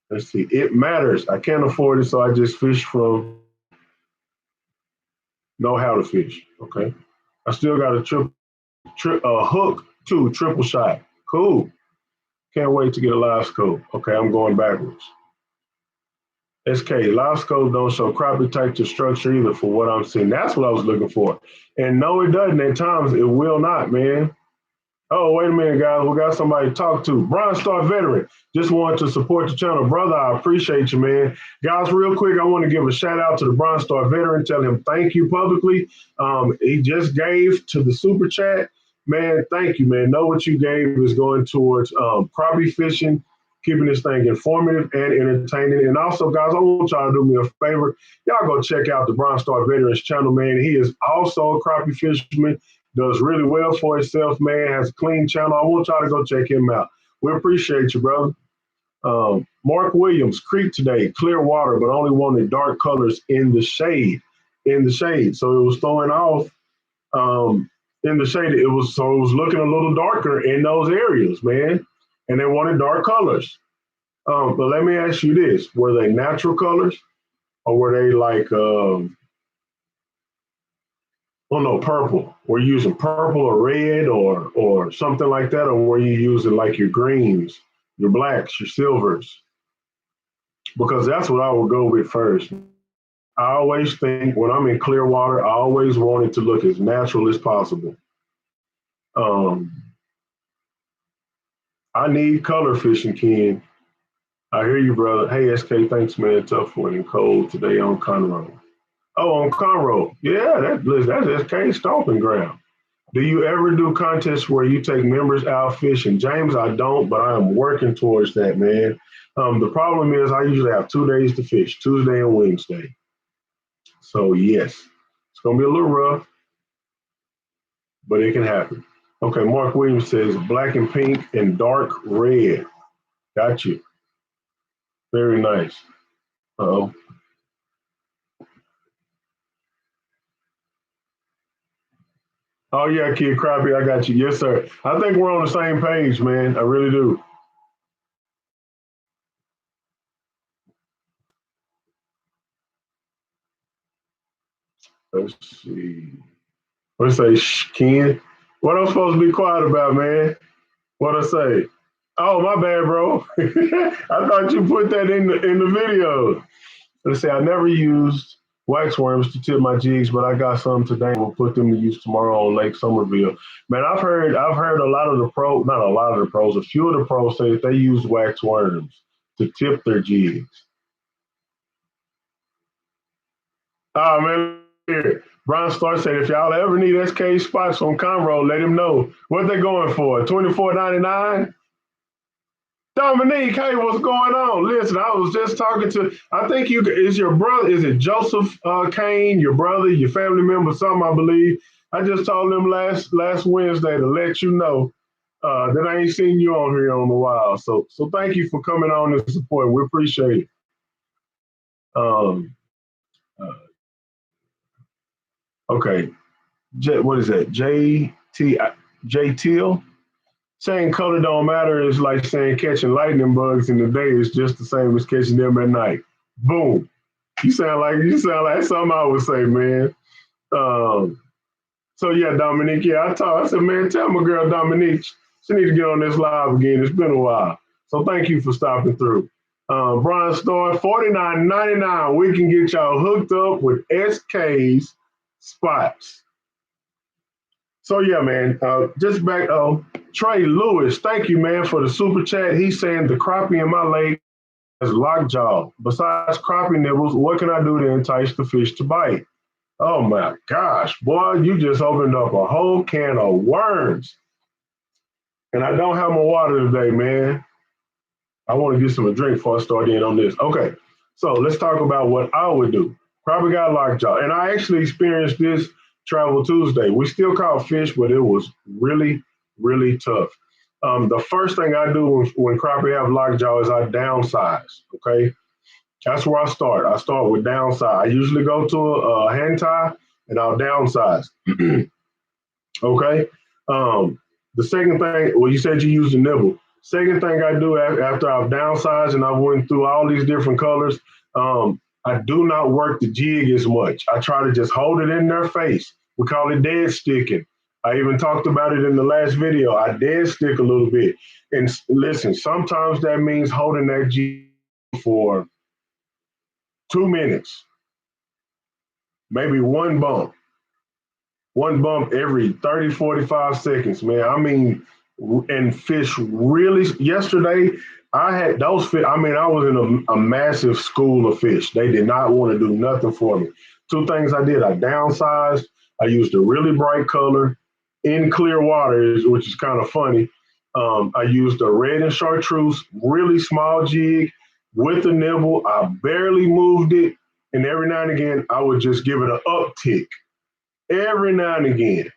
Speaker 1: Let's see. It matters. I can't afford it, so I just fish from know how to fish. Okay. I still got a hook too, triple shot. Cool. Can't wait to get a live scope. Okay, I'm going backwards. SK, live scope don't show crappie texture structure either for what I'm seeing. That's what I was looking for. And no, it doesn't. At times, it will not, man. Oh, wait a minute, guys. We got somebody to talk to. Brian Star Veteran. Just wanted to support the channel. Brother, I appreciate you, man. Guys, real quick, I want to give a shout out to the Brian Star Veteran. Tell him thank you publicly. He just gave to the super chat. Man, thank you, man. Know what you gave is going towards crappie fishing, keeping this thing informative and entertaining. And also, guys, I want y'all to do me a favor. Y'all go check out the Bronze Star Veterans channel, man. He is also a crappie fisherman, does really well for himself, man, has a clean channel. I want y'all to go check him out. We appreciate you, brother. Mark Williams, Creek today, clear water, but only wanted dark colors in the shade. In the shade. So it was throwing off in the shade. It was looking a little darker in those areas, man. And they wanted dark colors. But let me ask you this: were they natural colors, or were they like oh no, purple? Were you using purple or red or something like that, or were you using like your greens, your blacks, your silvers? Because that's what I would go with first. I always think when I'm in clear water, I always want it to look as natural as possible. Um, I need color fishing, Ken. I hear you, brother. Hey, SK, thanks, man. Tough one and cold today on Conroe. Oh, on Conroe. Yeah, that's SK stomping ground. Do you ever do contests where you take members out fishing? James, I don't, but I am working towards that, man. The problem is I usually have 2 days to fish, Tuesday and Wednesday. So, yes, it's going to be a little rough, but it can happen. Okay, Mark Williams says black and pink and dark red. Got you. Very nice. Uh-oh. Oh, yeah, Kid Crappie, I got you. Yes, sir. I think we're on the same page, man. I really do. Let's see. Let's say, Ken. What I'm supposed to be quiet about, man? What I say? Oh, my bad, bro. I thought you put that in the video. Let's say I never used wax worms to tip my jigs, but I got some today. We'll put them to use tomorrow on Lake Somerville. Man, I've heard a lot of the pros, not a lot of the pros, a few of the pros say that they use wax worms to tip their jigs. Oh man, here. Brian Starr said if y'all ever need SK spots on Conroe, let him know. What they going for? $24.99? Dominique, hey, what's going on? Listen, I was just talking to, I think is your brother, is it Joseph Kane, your brother, your family member, something, I believe. I just told him last Wednesday to let you know that I ain't seen you on here in a while. So thank you for coming on and supporting. We appreciate it. Um, uh, okay, what is that? J Teal? Saying color don't matter is like saying catching lightning bugs in the day is just the same as catching them at night. Boom. You sound like something I would say, man. Um, so yeah, Dominique, yeah, I said, man, tell my girl Dominique, she need to get on this live again. It's been a while. So thank you for stopping through. Brian Storm, $49.99. We can get y'all hooked up with SK's spots. So yeah, man, just back. Trey Lewis, thank you, man, for the super chat. He's saying the crappie in my lake is lockjaw. Besides crappie nibbles, what can I do to entice the fish to bite? Oh my gosh, boy, you just opened up a whole can of worms. And I don't have my water today, man. I want to get some a drink before I start in on this. Okay, so let's talk about what I would do. Probably got lockjaw. And I actually experienced this Travel Tuesday. We still caught fish, but it was really, really tough. The first thing I do when crappie have lockjaw is I downsize, okay? That's where I start. I start with downsize. I usually go to a hand tie and I'll downsize, okay? The second thing, well, you said you use the nibble. Second thing I do after I've downsized and I went through all these different colors, I do not work the jig as much. I try to just hold it in their face. We call it dead sticking. I even talked about it in the last video. I dead stick a little bit. And listen, sometimes that means holding that jig for 2 minutes, maybe one bump every 30, 45 seconds, man. I mean, and fish really, yesterday, I had those fish. I mean, I was in a massive school of fish. They did not want to do nothing for me. Two things I did: I downsized, I used a really bright color, in clear water, which is kind of funny. I used a red and chartreuse, really small jig with a nibble. I barely moved it. And every now and again, I would just give it an uptick every now and again.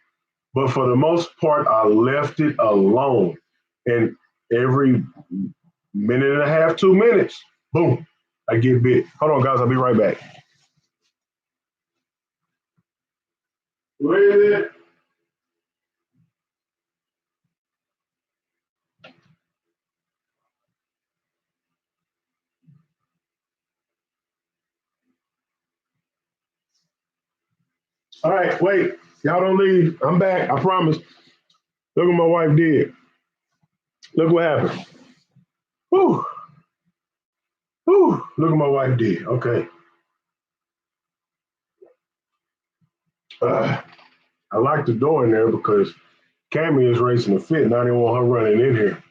Speaker 1: But for the most part, I left it alone. And every minute and a half, 2 minutes, boom, I get bit. Hold on, guys. I'll be right back. Where is it? All right, wait. Y'all don't leave. I'm back. I promise. Look what my wife did. Look what happened. Whew. Whew. Look what my wife did. Okay. Uh, I locked the door in there because Cammy is racing a fit and I didn't want her running in here.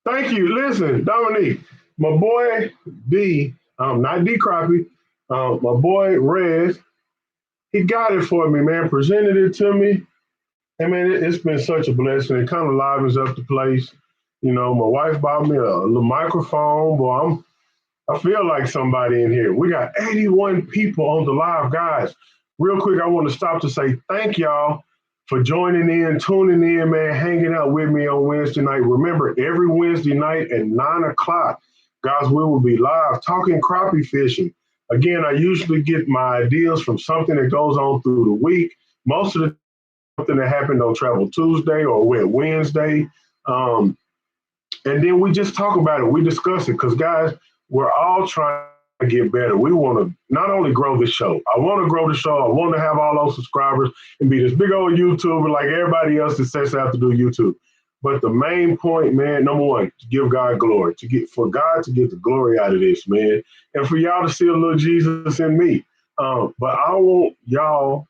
Speaker 1: Thank you. Listen, Dominique, my boy D, not D Crappie, my boy Rez, he got it for me, man. Presented it to me. And man, it's been such a blessing. It kind of livens up the place. You know, my wife bought me a little microphone. Boy, I feel like somebody in here. We got 81 people on the live, guys. Real quick, I want to stop to say thank y'all for joining in, tuning in, man, hanging out with me on Wednesday night. Remember, every Wednesday night at 9 o'clock, guys, we will be live talking crappie fishing. Again, I usually get my ideas from something that goes on through the week. Most of the something that happened on Travel Tuesday or Wednesday. Um, and then we just talk about it. We discuss it because, guys, we're all trying to get better. We want to not only grow the show. I want to grow the show. I want to have all those subscribers and be this big old YouTuber like everybody else that sets out to do YouTube. But the main point, man, number one, to give God glory, for God to get the glory out of this, man, and for y'all to see a little Jesus in me. But I want y'all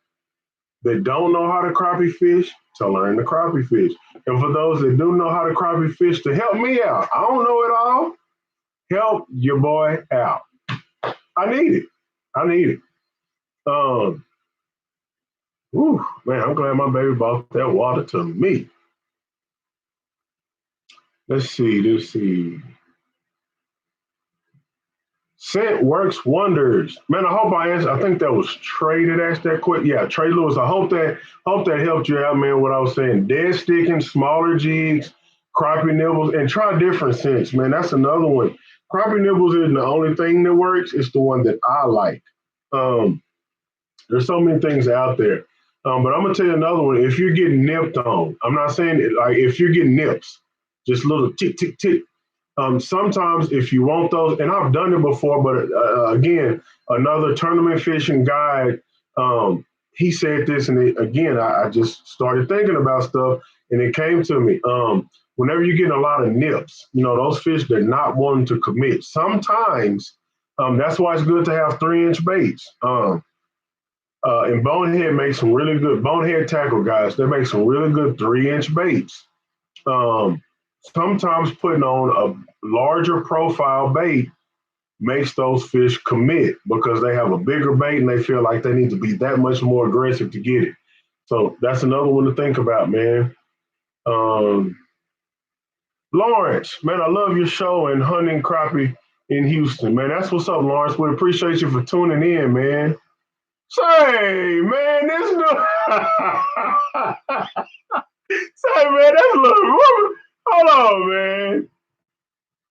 Speaker 1: that don't know how to crappie fish to learn to crappie fish. And for those that do know how to crappie fish, to help me out. I don't know it all. Help your boy out. I need it. I need it. Man, I'm glad my baby bought that water to me. Let's see. Scent works wonders. Man, I hope I answered. I think that was Trey that asked that question. Yeah, Trey Lewis. I hope that helped you out, man, what I was saying. Dead sticking, smaller jigs, crappie nibbles, and try different scents, man. That's another one. Crappie nibbles isn't the only thing that works. It's the one that I like. Um, there's so many things out there. But I'm gonna tell you another one. If you're getting nipped on, I'm not saying it like if you're getting nips, just little tick, tick, tick. Sometimes if you want those, and I've done it before, but again, another tournament fishing guide, he said this, and again, I just started thinking about stuff, and it came to me. Whenever you're getting a lot of nips, you know, those fish, they're not wanting to commit. Sometimes that's why it's good to have 3-inch baits. And Bonehead makes some really good, Bonehead tackle guys, they make some really good 3-inch baits. Um, Sometimes putting on a larger profile bait makes those fish commit because they have a bigger bait and they feel like they need to be that much more aggressive to get it. So that's another one to think about, man. Um, Lawrence, man, I love your show and hunting crappie in Houston, man. That's what's up, Lawrence. We appreciate you for tuning in, man. Say, man, this no. Say, man, that's a little. Hold on, man.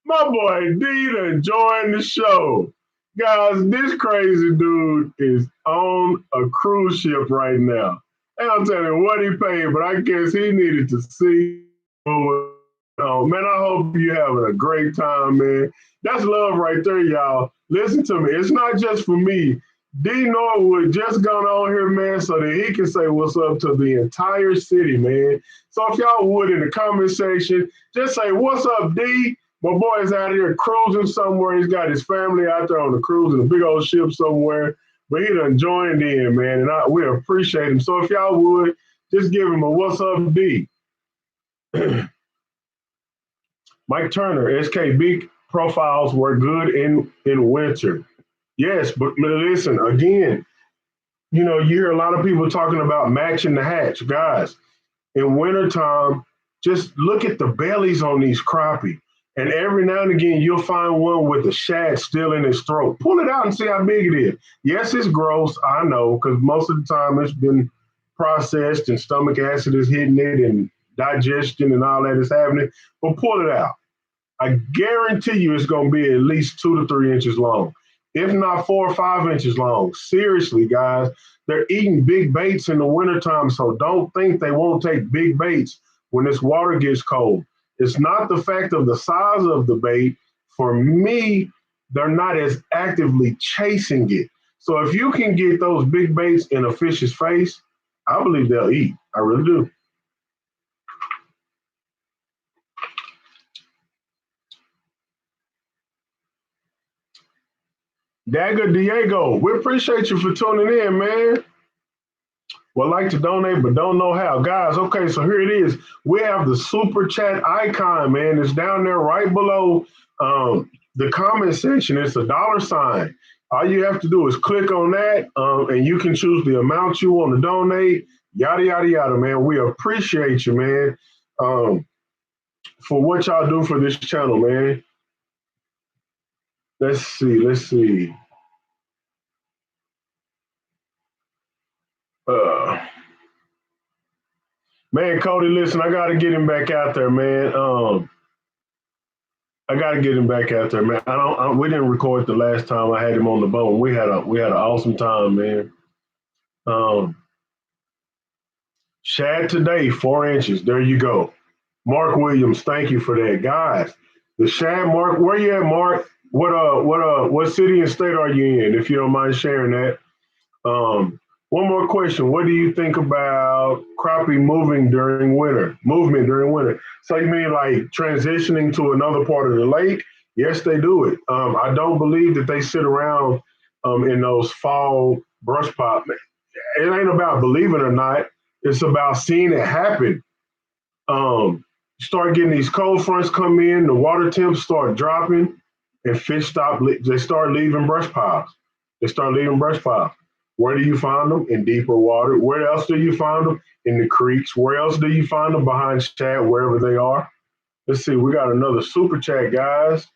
Speaker 1: My boy D done joined the show. Guys, this crazy dude is on a cruise ship right now. And I'm telling you what he paid, but I guess he needed to see. Oh, man, I hope you're having a great time, man. That's love right there, y'all. Listen to me. It's not just for me. D Norwood just got on here, man, so that he can say what's up to the entire city, man. So if y'all would in the comment section, just say, what's up, D? My boy is out here cruising somewhere. He's got his family out there on the cruise in a big old ship somewhere. But he done joined in, man, and we appreciate him. So if y'all would, just give him a what's up, D. Mike Turner, SKB profiles were good in winter. Yes, but listen, again, You know, you hear a lot of people talking about matching the hatch. Guys, in wintertime, just look at the bellies on these crappie. And every now and again, you'll find one with a shad still in his throat. Pull it out and see how big it is. Yes, it's gross, I know, because most of the time it's been processed and stomach acid is hitting it and digestion and all that is happening. But pull it out. I guarantee you it's going to be at least 2 to 3 inches long, if not 4 or 5 inches long. Seriously, guys, they're eating big baits in the wintertime, so don't think they won't take big baits when this water gets cold. It's not the fact of the size of the bait. For me, they're not as actively chasing it. So if you can get those big baits in a fish's face, I believe they'll eat. I really do. Dagger Diego, we appreciate you for tuning in, man. Would like to donate, but don't know how. Guys, okay, so here it is. We have the super chat icon, man. It's down there right below the comment section. It's a dollar sign. All you have to do is click on that, and you can choose the amount you want to donate, yada, yada, yada, man. We appreciate you, man, for what y'all do for this channel, man. Let's see, let's see. Uh, Man, Cody, listen, I got to get him back out there, man. I got to get him back out there, man. We didn't record the last time I had him on the boat. We had an awesome time, man. Um, Shad today, 4 inches. There you go. Mark Williams, thank you for that, guys. The Shad Mark, where you at, Mark? What city and state are you in? If you don't mind sharing that. Um, One more question. What do you think about crappie movement during winter? So you mean like transitioning to another part of the lake? Yes, they do it. I don't believe that they sit around in those fall brush pile. It ain't about believing or not. It's about seeing it happen. Start getting these cold fronts come in, the water temps start dropping, and fish stop. They start leaving brush piles. They start leaving brush piles. Where do you find them? In deeper water. Where else do you find them? In the creeks. Where else do you find them? Behind shad, wherever they are. Let's see. We got another super chat, guys.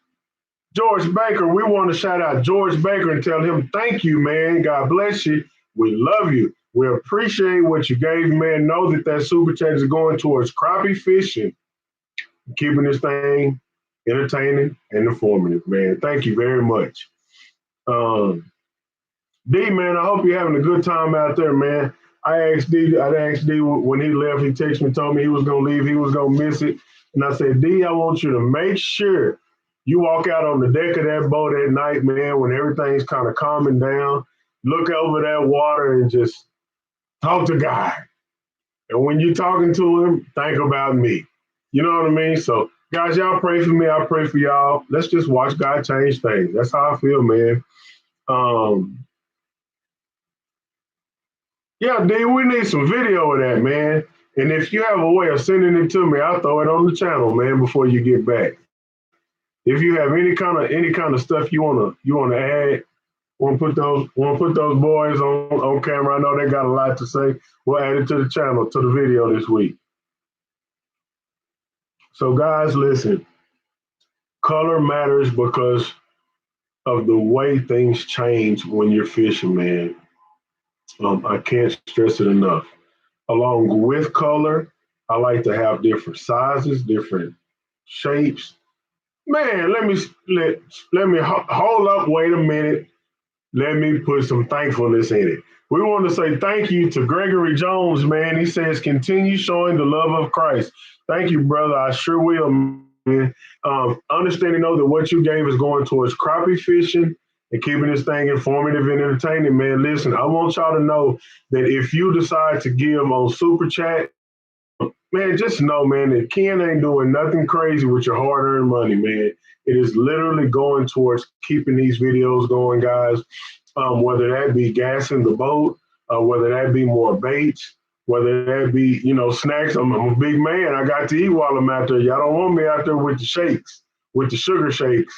Speaker 1: George Baker. We want to shout out George Baker and tell him thank you, man. God bless you. We love you. We appreciate what you gave, man. Know that that super chat is going towards crappie fishing, keeping this thing entertaining and informative, man. Thank you very much. Um, D, man, I hope you're having a good time out there, man. I asked D when he left, he texted me, told me he was going to leave, he was going to miss it. And I said, D, I want you to make sure you walk out on the deck of that boat at night, man, when everything's kind of calming down, look over that water and just talk to God. And when you're talking to him, think about me. You know what I mean? So, guys, y'all pray for me. I pray for y'all. Let's just watch God change things. That's how I feel, man. Um, yeah, D, we need some video of that, man. And if you have a way of sending it to me, I'll throw it on the channel, man, before you get back. If you have any kind of stuff you wanna add, want to put those boys on camera. I know they got a lot to say. We'll add it to the channel, to the video this week. So, guys, listen. Color matters because of the way things change when you're fishing, man. I can't stress it enough. Along with color, I like to have different sizes, different shapes. Man, let me hold up. Wait a minute. Let me put some thankfulness in it. We want to say thank you to Gregory Jones, man. He says, continue showing the love of Christ. Thank you, brother. I sure will, man. Understanding, though, that what you gave is going towards crappie fishing and keeping this thing informative and entertaining, man. Listen, I want y'all to know that if you decide to give on Super Chat, man, just know, man, that Ken ain't doing nothing crazy with your hard-earned money, man. It is literally going towards keeping these videos going, guys. Whether that be gassing the boat, whether that be more baits, whether that be, snacks. I'm a big man. I got to eat while I'm out there. Y'all don't want me out there with the shakes, with the sugar shakes,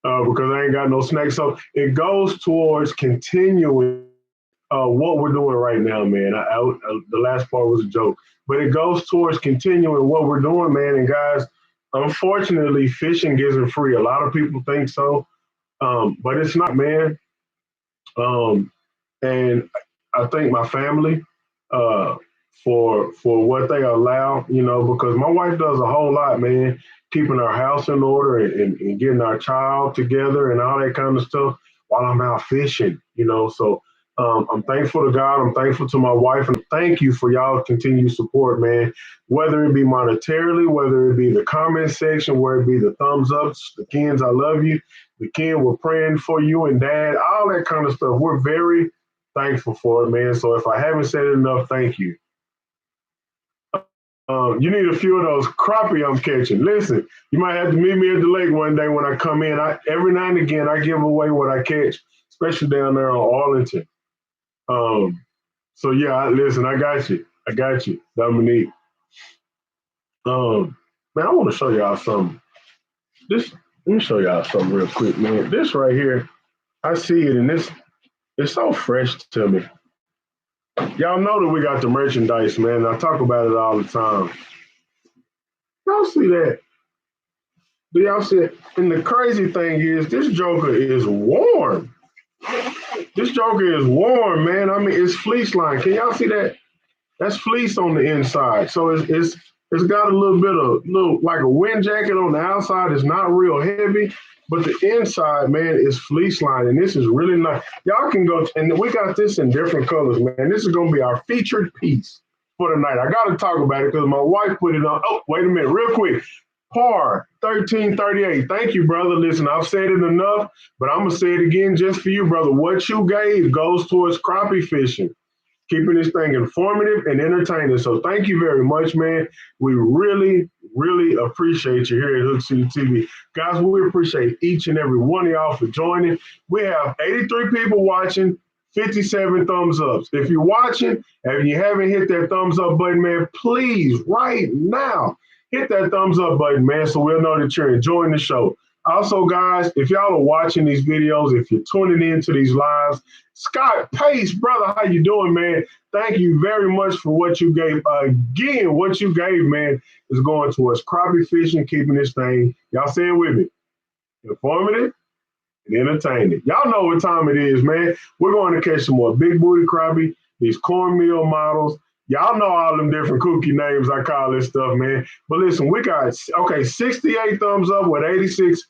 Speaker 1: because I ain't got no snacks. So it goes towards continuing what we're doing right now, man. The last part was a joke, but it goes towards continuing what we're doing, man. And guys, unfortunately, fishing isn't free. A lot of people think so, but it's not, man. Um, and I thank my family uh, for what they allow, because my wife does a whole lot, man, keeping our house in order and getting our child together and all that kind of stuff while I'm out fishing. So I'm thankful to God. I'm thankful to my wife, and thank you for y'all continued support, man. Whether it be monetarily, whether it be the comment section, whether it be the thumbs ups, the Kens, I love you. The Ken, we're praying for you and Dad, all that kind of stuff. We're very thankful for it, man. So if I haven't said it enough, thank you. You need a few of those crappie I'm catching. Listen, you might have to meet me at the lake one day when I come in. Every now and again, I give away what I catch, especially down there on Arlington. So yeah, listen, I got you. I got you, Dominique. Man, I want to show y'all something. Let me show y'all something real quick, man. This right here, I see it, and it's so fresh to me. Y'all know that we got the merchandise, man. I talk about it all the time. Y'all see that? Do y'all see it? And the crazy thing is, this Joker is warm. This Joker is warm, man. I mean, it's fleece line. Can y'all see that? That's fleece on the inside. So it's got a little bit of like a wind jacket on the outside. It's not real heavy, but the inside, man, is fleece line, and this is really nice. Y'all can go, and we got this in different colors, man. This is gonna be our featured piece for the night. I got to talk about it because my wife put it on. Oh, wait a minute, real quick. Par 1338. Thank you, brother. Listen, I've said it enough, but I'm gonna say it again just for you, brother. What you gave goes towards crappie fishing, keeping this thing informative and entertaining. So thank you very much, man. We really, really appreciate you here at Hook City TV. Guys, we appreciate each and every one of y'all for joining. We have 83 people watching, 57 thumbs ups. If you're watching and you haven't hit that thumbs up button, man, please, right now, hit that thumbs up button, man, so we'll know that you're enjoying the show. Also, guys, if y'all are watching these videos, if you're tuning into these lives, Scott Pace, brother, how you doing, man? Thank you very much for what you gave. Again, what you gave, man, is going towards crappie fishing, keeping this thing, y'all say it with me, informative and entertaining. Y'all know what time it is, man. We're going to catch some more big booty crappie, these cornmeal models. Y'all know all them different kooky names I call this stuff, man. But listen, we got, 68 thumbs up with 86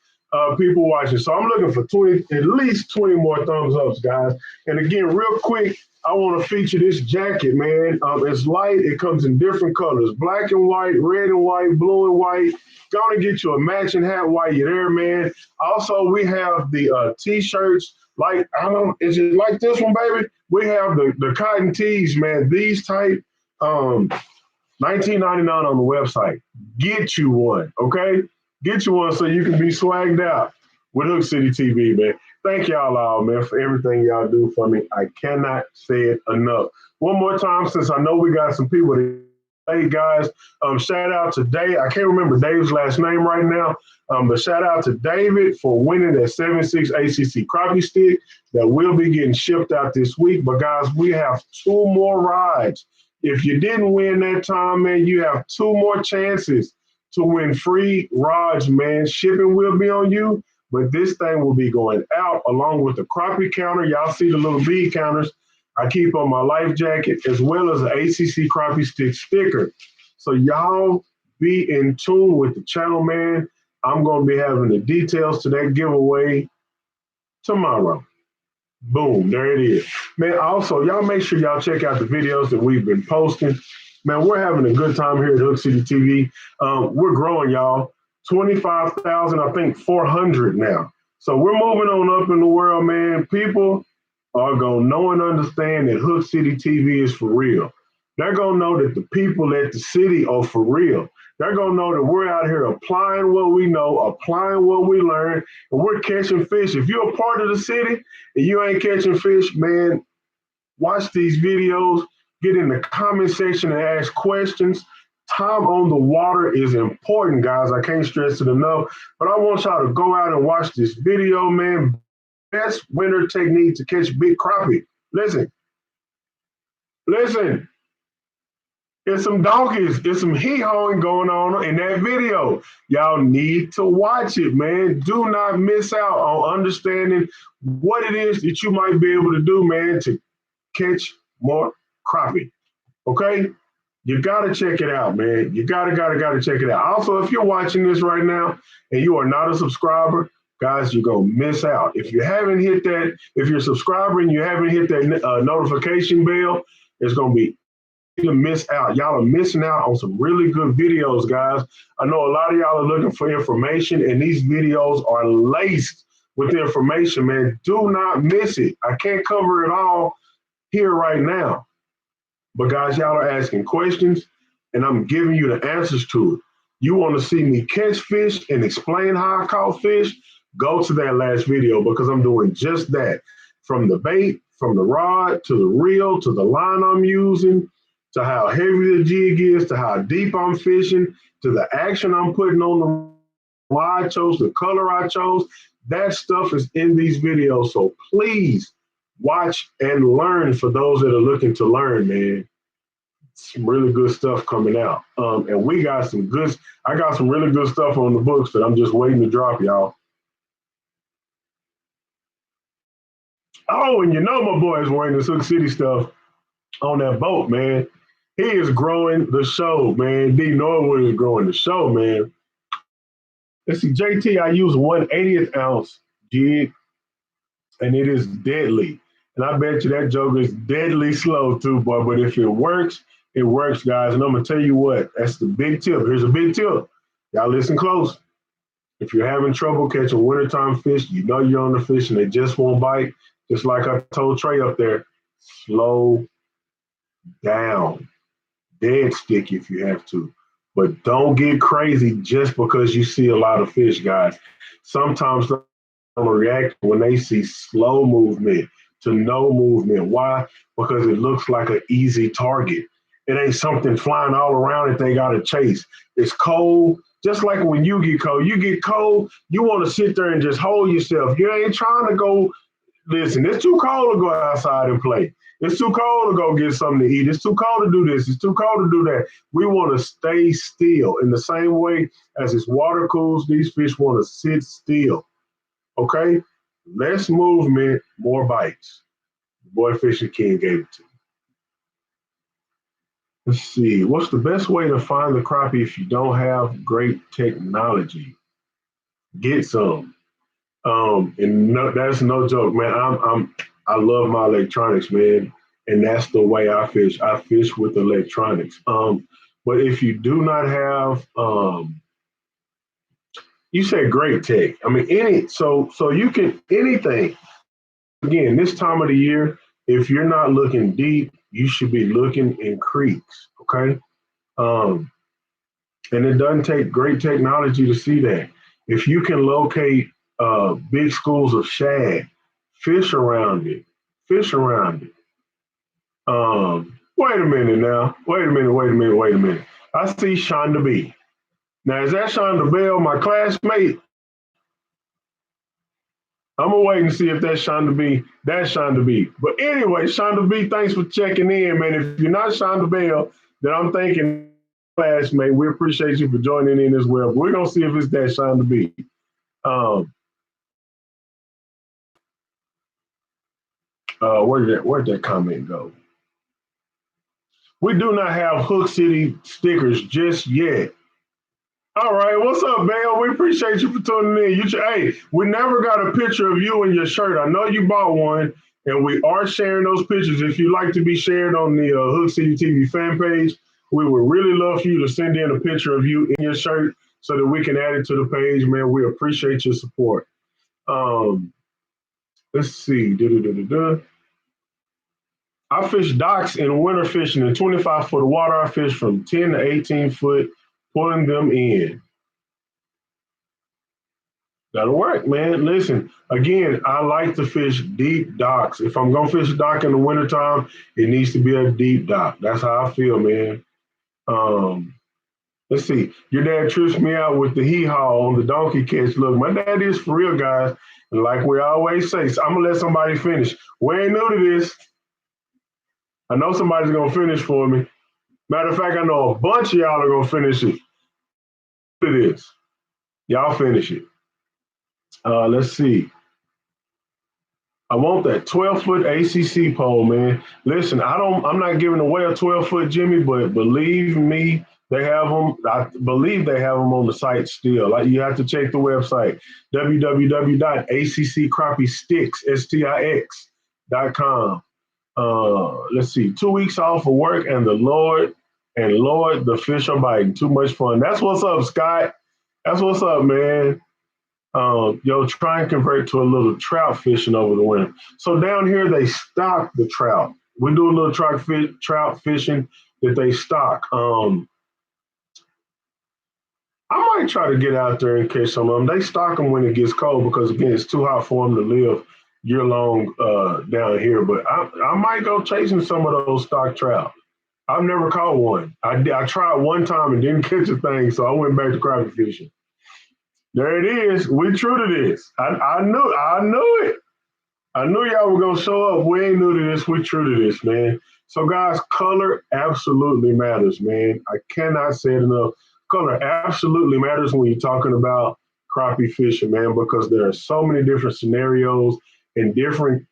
Speaker 1: people watching. So I'm looking for at least 20 more thumbs ups, guys. And again, real quick, I want to feature this jacket, man. It's light. It comes in different colors, black and white, red and white, blue and white. Gonna get you a matching hat while you're there, man. Also, we have the T-shirts. Like, is it like this one, baby? We have the cotton tees, man. These type, $19.99 on the website. Get you one, okay? Get you one so you can be swagged out with Hook City TV, man. Thank y'all all, man, for everything y'all do for me. I cannot say it enough. One more time, since I know we got some people to. Hey, guys, shout out to Dave. I can't remember Dave's last name right now, but shout out to David for winning that 7.6 ACC crappie stick that will be getting shipped out this week. But, guys, we have 2 more rides. If you didn't win that time, man, you have 2 more chances to win free rods, man. Shipping will be on you, but this thing will be going out along with the crappie counter. Y'all see the little bead counters I keep on my life jacket, as well as an ACC crappie stick sticker. So y'all be in tune with the channel, man. I'm going to be having the details to that giveaway tomorrow. Boom, there it is. Man, also, y'all make sure y'all check out the videos that we've been posting. Man, we're having a good time here at Hook City TV. We're growing, y'all. 25,000, I think 400 now. So we're moving on up in the world, man. People are going to know and understand that Hook City TV is for real. They're going to know that the people at the city are for real. They're going to know that we're out here applying what we know, applying what we learn, and we're catching fish. If you're a part of the city and you ain't catching fish, man, watch these videos, get in the comment section and ask questions. Time on the water is important, guys. I can't stress it enough. But I want y'all to go out and watch this video, man. Best winter technique to catch big crappie. Listen, Listen, there's some donkeys, there's some hee-hawing going on in that video. Y'all need to watch it, man. Do not miss out on understanding what it is that you might be able to do, man, to catch more crappie. Okay? You gotta check it out, man. You gotta check it out. Also, if you're watching this right now and you are not a subscriber, guys, you're gonna miss out. If you haven't hit that, if you're a subscriber and you haven't hit that notification bell, it's gonna be to miss out. Y'all are missing out on some really good videos, guys. I know a lot of y'all are looking for information, and these videos are laced with information, man. Do not miss it. I can't cover it all here right now. But guys, y'all are asking questions, and I'm giving you the answers to it. You want to see me catch fish and explain how I caught fish? Go to that last video because I'm doing just that. From the bait, from the rod, to the reel, to the line I'm using, to how heavy the jig is, to how deep I'm fishing, to the action I'm putting on the why I chose, the color I chose. That stuff is in these videos. So please watch and learn for those that are looking to learn, man. Some really good stuff coming out. And we got some good, I got some really good stuff on the books that I'm just waiting to drop, y'all. Oh, and you know my boy is wearing this Hook City stuff on that boat, man. He is growing the show, man. D Norwood is growing the show, man. Let's see, JT, I use 1/80th ounce jig, and it is deadly. And I bet you that joke is deadly slow too, boy. But if it works, guys. And I'm gonna tell you what, that's the big tip. Here's a big tip. Y'all listen close. If you're having trouble catching wintertime fish, you know you're on the fish and they just won't bite. Just like I told Trey up there, slow down. Dead stick if you have to. But don't get crazy just because you see a lot of fish, guys. Sometimes they'll react when they see slow movement to no movement. Why? Because it looks like an easy target. It ain't something flying all around that they got to chase. It's cold. Just like when you get cold, you want to sit there and just hold yourself. You ain't trying to go, listen, it's too cold to go outside and play. It's too cold to go get something to eat. It's too cold to do this. It's too cold to do that. We want to stay still. In the same way as this water cools, these fish want to sit still. Okay? Less movement, more bites. Boy Fishing King gave it to me. Let's see. What's the best way to find the crappie if you don't have great technology? Get some. And no, that's no joke, man. I love my electronics, man, and that's the way I fish. I fish with electronics. But if you do not have, you said great tech. I mean, so you can anything. Again, this time of the year, if you're not looking deep, you should be looking in creeks. Okay, and it doesn't take great technology to see that. If you can locate big schools of shad, fish around it. Wait a minute now. Wait a minute. I see Shonda B. Now, is that Shonda Bell, my classmate? I'm going to wait and see if that's Shonda B. That's Shonda B. But anyway, Shonda B, thanks for checking in, man. If you're not Shonda Bell, then I'm thinking classmate. We appreciate you for joining in as well. But we're going to see if it's that Shonda B. Where'd that comment go? We do not have Hook City stickers just yet. All right, what's up, Bale? We appreciate you for tuning in. Hey, we never got a picture of you in your shirt. I know you bought one, and we are sharing those pictures. If you'd like to be shared on the Hook City TV fan page, we would really love for you to send in a picture of you in your shirt so that we can add it to the page, man. We appreciate your support. Let's see. I fish docks in winter fishing in 25-foot water. I fish from 10 to 18 foot, pulling them in. That'll work, man. Listen, again, I like to fish deep docks. If I'm going to fish a dock in the wintertime, it needs to be a deep dock. That's how I feel, man. Let's see. Your dad trips me out with the hee-haw on the donkey catch. Look, my dad is for real, guys. And like we always say, so I'm going to let somebody finish. We ain't new to this. I know somebody's gonna finish for me. Matter of fact, I know a bunch of y'all are gonna finish it. It is. Y'all finish it. Let's see. I want that 12-foot ACC pole, man. Listen, I'm not giving away a 12-foot Jimmy, but believe me, they have them. I believe they have them on the site still. Like, you have to check the website, www.acccrappie.com. Let's see, 2 weeks off of work, and Lord, the fish are biting. Too much fun. That's what's up, Scott. That's what's up, man. Try and convert to a little trout fishing over the winter. So down here, they stock the trout. We do a little trout fishing that they stock. I might try to get out there and catch some of them. They stock them when it gets cold because, again, it's too hot for them to live year long down here. But I might go chasing some of those stock trout. I've never caught one. I tried one time and didn't catch a thing, so I went back to crappie fishing. There it is. We true to this. I knew it. I knew y'all were gonna show up. We ain't new to this. We true to this, man. So guys, color absolutely matters, man. I cannot say it enough. Color absolutely matters when you're talking about crappie fishing, man, because there are so many different scenarios, and different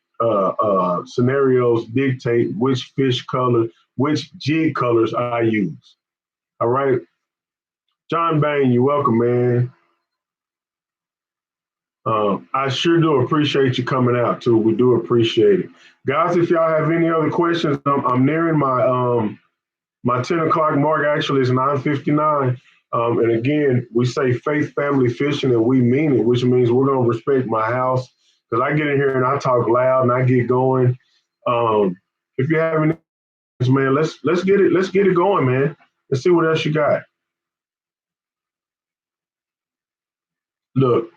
Speaker 1: scenarios dictate which fish color, which jig colors I use. All right. John Bain, you're welcome, man. I sure do appreciate you coming out too. We do appreciate it, guys. If y'all have any other questions, I'm nearing my 10 o'clock mark. Actually, it's 9:59. And again, we say faith, family, fishing, and we mean it, which means we're gonna respect my house, because I get in here and I talk loud and I get going. If you have any, man, let's get it going, man. Let's see what else you got. Look.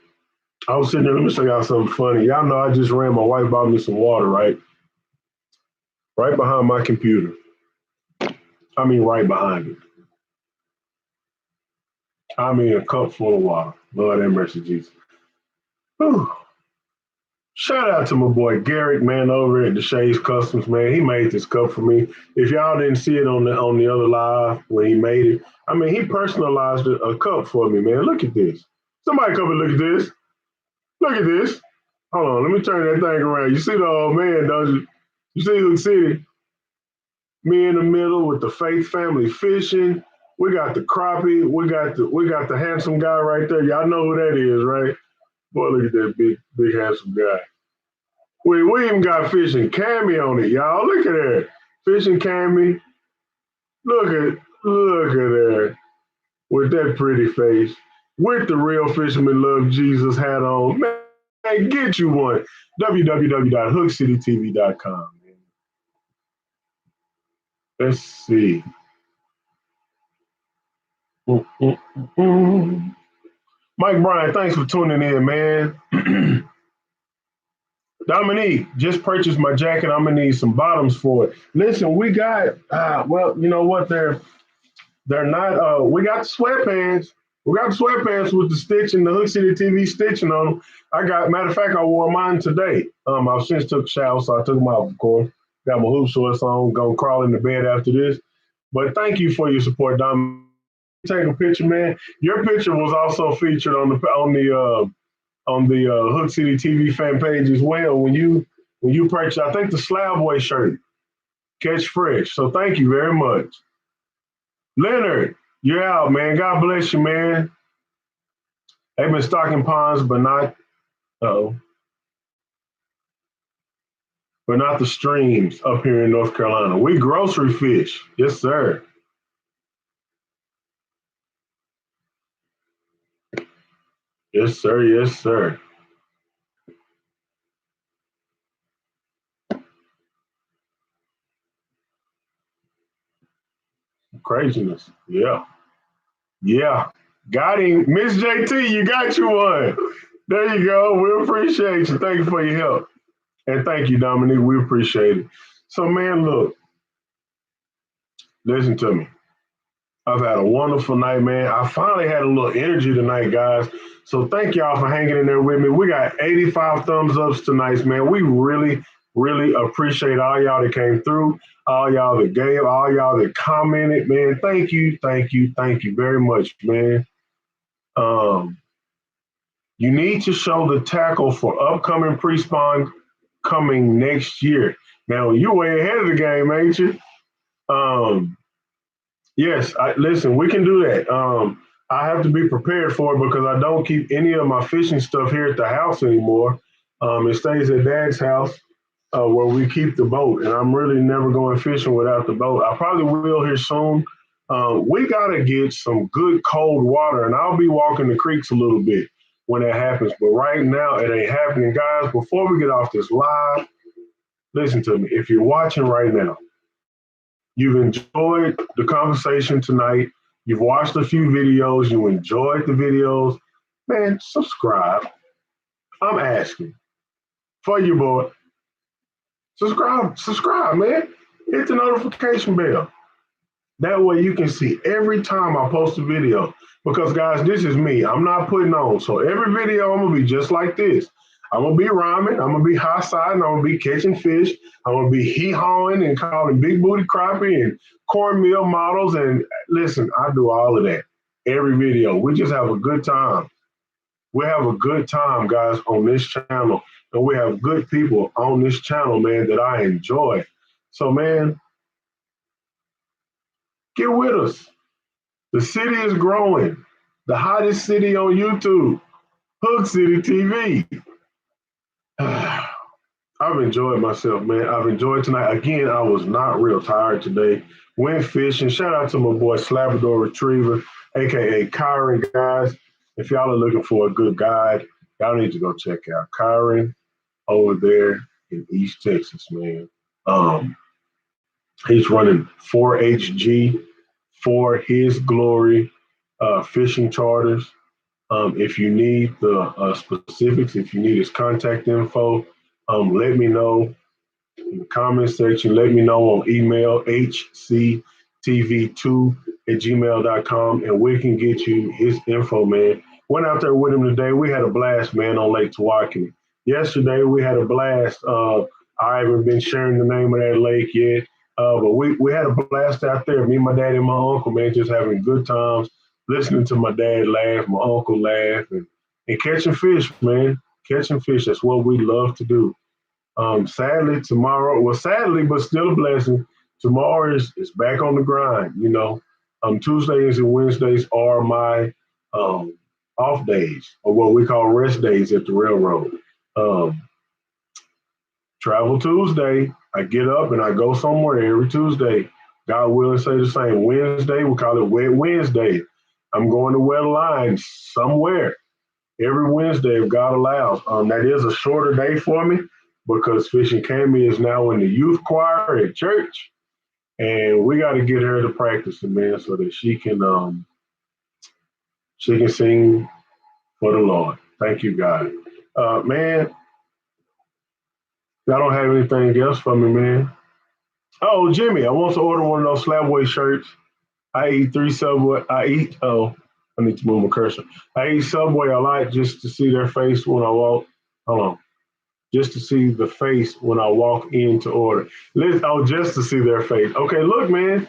Speaker 1: I was sitting there, let me show y'all something funny. Y'all know I just ran, my wife bought me some water, right? Right behind my computer. I mean, right behind it. I mean, a cup full of water. Lord have mercy, Jesus. Whew. Shout out to my boy Garrett, man, over at the Shades Customs, man. He made this cup for me. If y'all didn't see it on the other live when he made it, I mean, he personalized a cup for me, man. Look at this. Somebody come and look at this. Look at this. Hold on, let me turn that thing around. You see the old man, don't you? You see Hook City? Me in the middle with the Faith family fishing. We got the crappie. We got the handsome guy right there. Y'all know who that is, right? Boy, look at that big handsome guy. We even got fishing Cammy on it, y'all. Look at that. Fishing Cammy. Look at there. With that pretty face. With the Real Fisherman Love Jesus hat on. Man, get you one. www.hookcitytv.com. Let's see. Mike Bryan, thanks for tuning in, man. Dominique, just purchased my jacket. I'm gonna need some bottoms for it. Listen, we got well, you know what? They're not we got the sweatpants. We got the sweatpants with the stitching, the Hook City TV stitching on them. Matter of fact, I wore mine today. I've since took a shower, so I took them off, of course. Got my hoop shorts on, gonna crawl into bed after this. But thank you for your support, Dom. Take a picture, man. Your picture was also featured on the Hook City TV fan page as well. When you purchased, I think, the Slab Boy shirt, Catch Fresh. So thank you very much, Leonard. You're out, man. God bless you, man. They've been stocking ponds, but not the streams up here in North Carolina. We grocery fish, yes, sir. Yes, sir. Yes, sir. Craziness. Yeah. Yeah. Got him. Miss JT, you got you one. There you go. We appreciate you. Thank you for your help. And thank you, Dominique. We appreciate it. So, man, look, listen to me. I've had a wonderful night, man. I finally had a little energy tonight, guys. So thank y'all for hanging in there with me. We got 85 thumbs ups tonight, man. We really Really appreciate all y'all that came through, all y'all that gave, all y'all that commented, man. Thank you, thank you, thank you very much, man. Um, you need to show the tackle for upcoming pre-spawn coming next year. Now you're way ahead of the game, ain't you? Um, yes, listen, we can do that. I have to be prepared for it because I don't keep any of my fishing stuff here at the house anymore. It stays at Dad's house where we keep the boat, and I'm really never going fishing without the boat. I probably will here soon. We got to get some good cold water, and I'll be walking the creeks a little bit when that happens. But right now, it ain't happening, guys. Before we get off this live, listen to me. If you're watching right now, you've enjoyed the conversation tonight. You've watched a few videos. You enjoyed the videos. Man, subscribe. I'm asking for you, boy. Subscribe, man. Hit the notification bell. That way you can see every time I post a video. Because guys, this is me. I'm not putting on. So every video I'm gonna be just like this. I'm gonna be rhyming, I'm gonna be high siding, I'm gonna be catching fish, I'm gonna be hee-hawing and calling big booty crappie and cornmeal models. And listen, I do all of that. Every video. We just have a good time. We have a good time, guys, on this channel. And we have good people on this channel, man, that I enjoy. So, man, get with us. The city is growing. The hottest city on YouTube, Hook City TV. I've enjoyed myself, man. I've enjoyed tonight. Again, I was not real tired today. Went fishing. Shout out to my boy Labrador Retriever, aka Kyron, guys. If y'all are looking for a good guide, y'all need to go check out Kyron over there in East Texas, man. He's running 4HG for his glory fishing charters. If you need the specifics, if you need his contact info, let me know in the comment section. Let me know on email, hctv2@gmail.com, and we can get you his info, man. Went out there with him today. We had a blast, man, on Lake Tawakoni. Yesterday, we had a blast. I haven't been sharing the name of that lake yet, but we had a blast out there. Me, my dad, and my uncle, man, just having good times, listening to my dad laugh, my uncle laugh, and catching fish, man. Catching fish. That's what we love to do. Sadly, tomorrow, well, sadly, but still a blessing. Tomorrow is back on the grind, you know. Tuesdays and Wednesdays are my off days, or what we call rest days at the railroad. Um, Travel Tuesday, I get up and I go somewhere every Tuesday. God willing, say the same. Wednesday, we call it Wet Wednesday. I'm going to wet a line somewhere every Wednesday if God allows. That is a shorter day for me because Fishing Cammy is now in the youth choir at church, and we got to get her to practice, man, so that she can sing for the Lord. Thank you, God. Man, I don't have anything else for me, man. Oh, Jimmy, I want to order one of those Slabway shirts. I eat 3 Subway. I need to move my cursor. I eat Subway a lot just to see their face when I walk. Hold on. Just to see the face when I walk in to order. Just to see their face. Okay, look, man.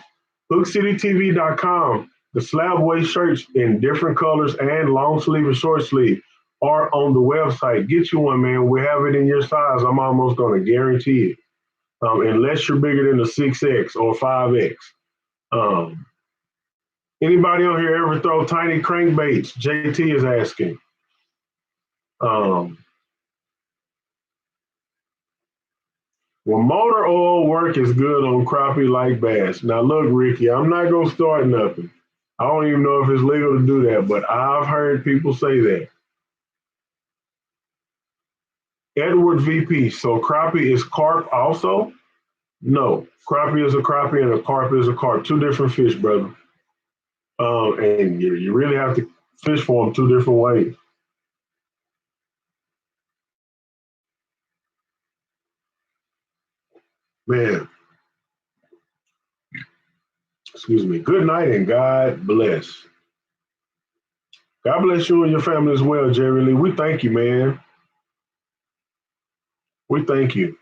Speaker 1: HookCityTV.com. The Slabway shirts in different colors and long sleeve and short sleeve are on the website. Get you one, man. We have it in your size. I'm almost going to guarantee it. Unless you're bigger than a 6X or 5X. Um, Anybody on here ever throw tiny crankbaits? JT is asking. Well, motor oil work is good on crappie like bass. Now, look, Ricky, I'm not going to start nothing. I don't even know if it's legal to do that, but I've heard people say that. Edward VP, so crappie is carp also? No, crappie is a crappie and a carp is a carp. Two different fish, brother. And you really have to fish for them two different ways. Man, excuse me. Good night and God bless. God bless you and your family as well, Jerry Lee. We thank you, man. We thank you.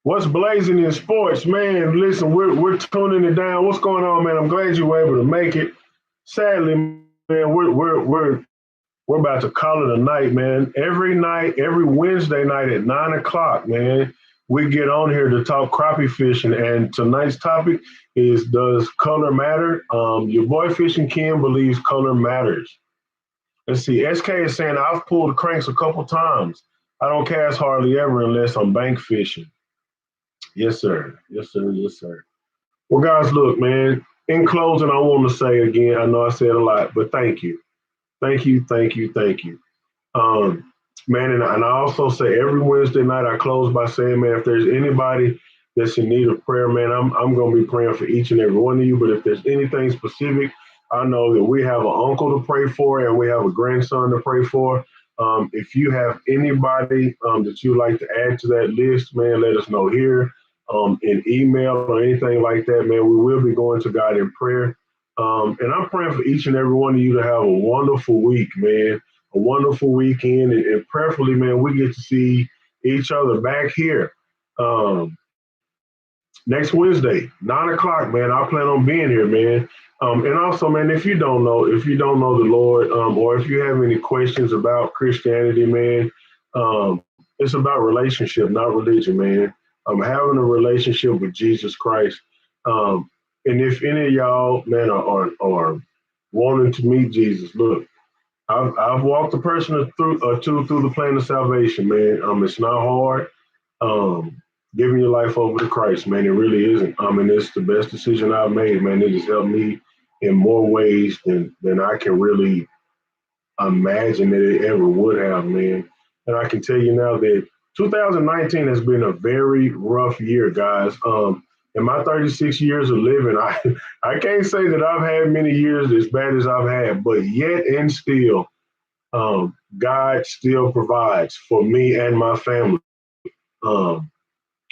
Speaker 1: What's blazing in sports, man? Listen, we're tuning it down. What's going on, man? I'm glad you were able to make it. Sadly, man, we're about to call it a night, man. Every night, every Wednesday night at 9 o'clock, man, we get on here to talk crappie fishing. And tonight's topic is, does color matter? Your boy Fishing Ken believes color matters. Let's see. SK is saying I've pulled cranks a couple times. I don't cast hardly ever unless I'm bank fishing. Yes, sir. Yes, sir. Yes, sir. Well, guys, look, man. In closing, I want to say again, I know I said a lot, but thank you. Thank you, thank you, thank you. Man, and I also say every Wednesday night I close by saying, man, if there's anybody that's in need of prayer, man, I'm gonna be praying for each and every one of you. But if there's anything specific, I know that we have an uncle to pray for and we have a grandson to pray for. If you have anybody that you'd like to add to that list, man, let us know here in email or anything like that, man. We will be going to God in prayer. And I'm praying for each and every one of you to have a wonderful week, man, a wonderful weekend, and prayerfully, man, we get to see each other back here um, next Wednesday, 9 o'clock, man. I plan on being here, man. And also, man, if you don't know the Lord, or if you have any questions about Christianity, man, it's about relationship, not religion, man. Having a relationship with Jesus Christ. And if any of y'all, man, are wanting to meet Jesus, look, I've walked a person or two through the plan of salvation, man. It's not hard. Um, Giving your life over to Christ, man, it really isn't. And it's the best decision I've made, man. It has helped me in more ways than I can really imagine that it ever would have, man. And I can tell you now that 2019 has been a very rough year, guys. In my 36 years of living, I can't say that I've had many years as bad as I've had, but yet and still, God still provides for me and my family. Um,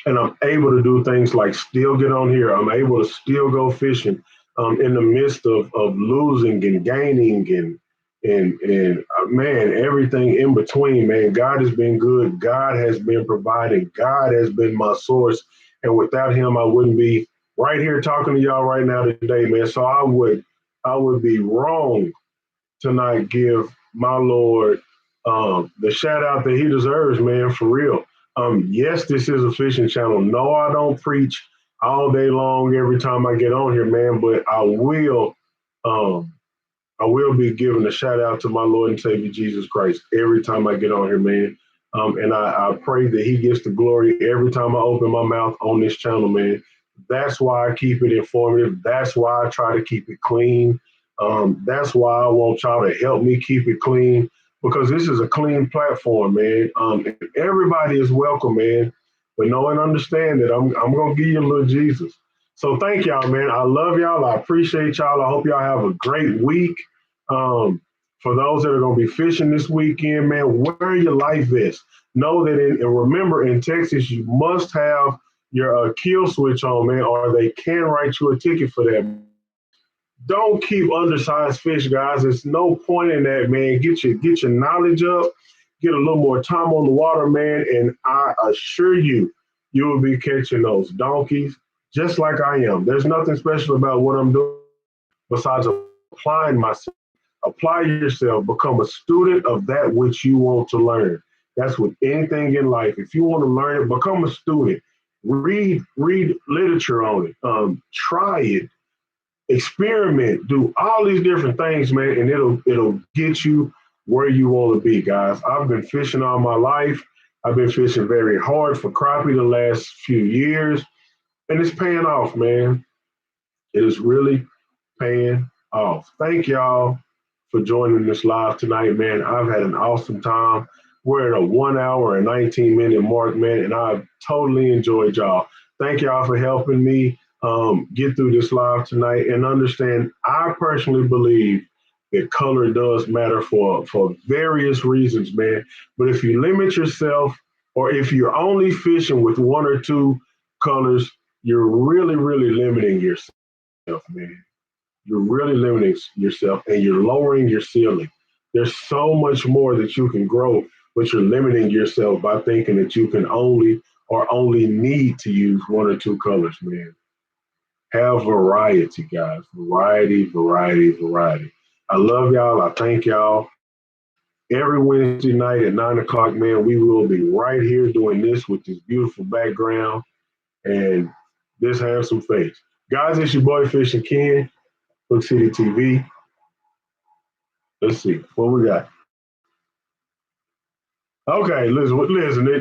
Speaker 1: and I'm able to do things like still get on here. I'm able to still go fishing in the midst of losing and gaining and man, everything in between. Man, God has been good. God has been providing. God has been my source, and without Him, I wouldn't be right here talking to y'all right now today, man. So I would be wrong to not give my Lord the shout out that he deserves, man, for real. Yes, this is a fishing channel. No, I don't preach all day long every time I get on here, man, but um, I will be giving a shout out to my Lord and Savior Jesus Christ every time I get on here, man. And I pray that he gets the glory every time I open my mouth on this channel, man. That's why I keep it informative. That's why I try to keep it clean. That's why I want y'all to help me keep it clean because this is a clean platform, man. And everybody is welcome, man. But know and understand that I'm going to give you a little Jesus. So thank y'all, man. I love y'all. I appreciate y'all. I hope y'all have a great week. For those that are going to be fishing this weekend, man, wear your life vest. Know that, and remember, in Texas, you must have your kill switch on, man, or they can write you a ticket for that. Don't keep undersized fish, guys. There's no point in that, man. Get your knowledge up, get a little more time on the water, man, and I assure you, you will be catching those donkeys just like I am. There's nothing special about what I'm doing besides applying myself. Apply yourself, become a student of that which you want to learn. That's with anything in life. If you want to learn it, become a student. Read literature on it. Try it, experiment, do all these different things, man, and it'll get you where you want to be, guys. I've been fishing all my life. I've been fishing very hard for crappie the last few years, and it's paying off, man. It is really paying off. Thank y'all for joining this live tonight, man. I've had an awesome time. We're at a 1 hour and 19-minute mark, man, and I've totally enjoyed y'all. Thank y'all for helping me get through this live tonight and understand I personally believe that color does matter for various reasons, man. But if you limit yourself or if you're only fishing with one or two colors, you're really, really limiting yourself, man. You're really limiting yourself and you're lowering your ceiling. There's so much more that you can grow, but you're limiting yourself by thinking that you can only or only need to use one or two colors, man. Have variety, guys. Variety, variety, variety. I love y'all. I thank y'all. Every Wednesday night at 9 o'clock, man, we will be right here doing this with this beautiful background and this handsome face. Guys, it's your boy Fish and Ken, Hook City TV. Let's see what we got. Okay, listen.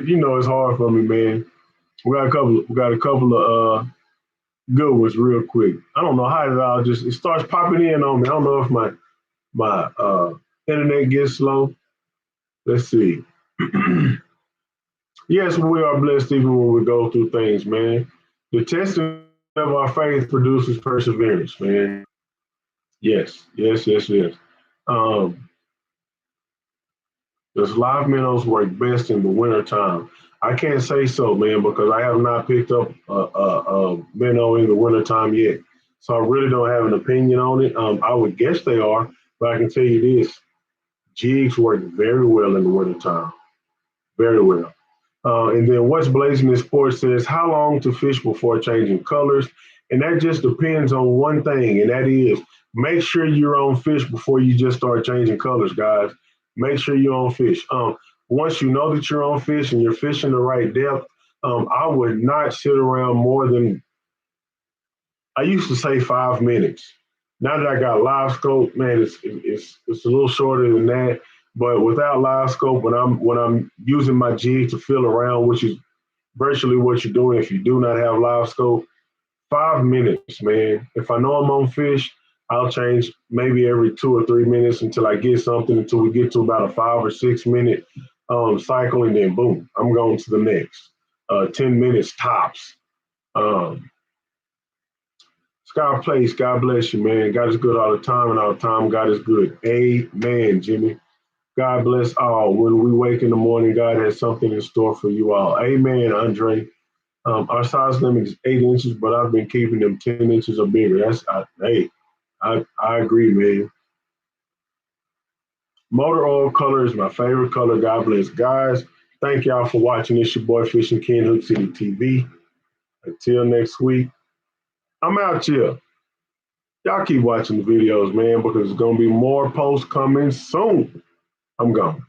Speaker 1: You know it's hard for me, man. We got a couple of good ones real quick. I don't know how it all just it starts popping in on me. I don't know if my internet gets slow. Let's see. Yes, we are blessed even when we go through things, man. The testing of our faith produces perseverance, man. Yes, yes, yes, yes. Um, does live minnows work best in the wintertime? I can't say so, man, because I have not picked up a minnow in the wintertime yet. So I really don't have an opinion on it. I would guess they are, but I can tell you this jigs work very well in the wintertime. Very well. And then What's Blazing in Sports says, how long to fish before changing colors? And that just depends on one thing, and that is make sure you're on fish before you just start changing colors, guys. Make sure you're on fish. Once you know that you're on fish and you're fishing the right depth, I would not sit around more than, I used to say 5 minutes. Now that I got live scope, man, it's a little shorter than that. But without live scope, when I'm using my jig to feel around, which is virtually what you're doing if you do not have live scope, 5 minutes, man. If I know I'm on fish, I'll change maybe every 2 or 3 minutes until I get something, until we get to about a 5 or 6 minute cycle, and then boom, I'm going to the next. 10 minutes tops. Um, Scott Place, God bless you, man. God is good all the time, and all the time, God is good. Amen, Jimmy. God bless all. When we wake in the morning, God has something in store for you all. Amen, Andre. Our size limit is 8 inches, but I've been keeping them 10 inches or bigger. I agree, man. Motor oil color is my favorite color. God bless, guys. Thank y'all for watching. It's your boy Fishing Ken, Hook City TV. Until next week, I'm out here. Y'all keep watching the videos, man, because there's gonna be more posts coming soon. I'm gone.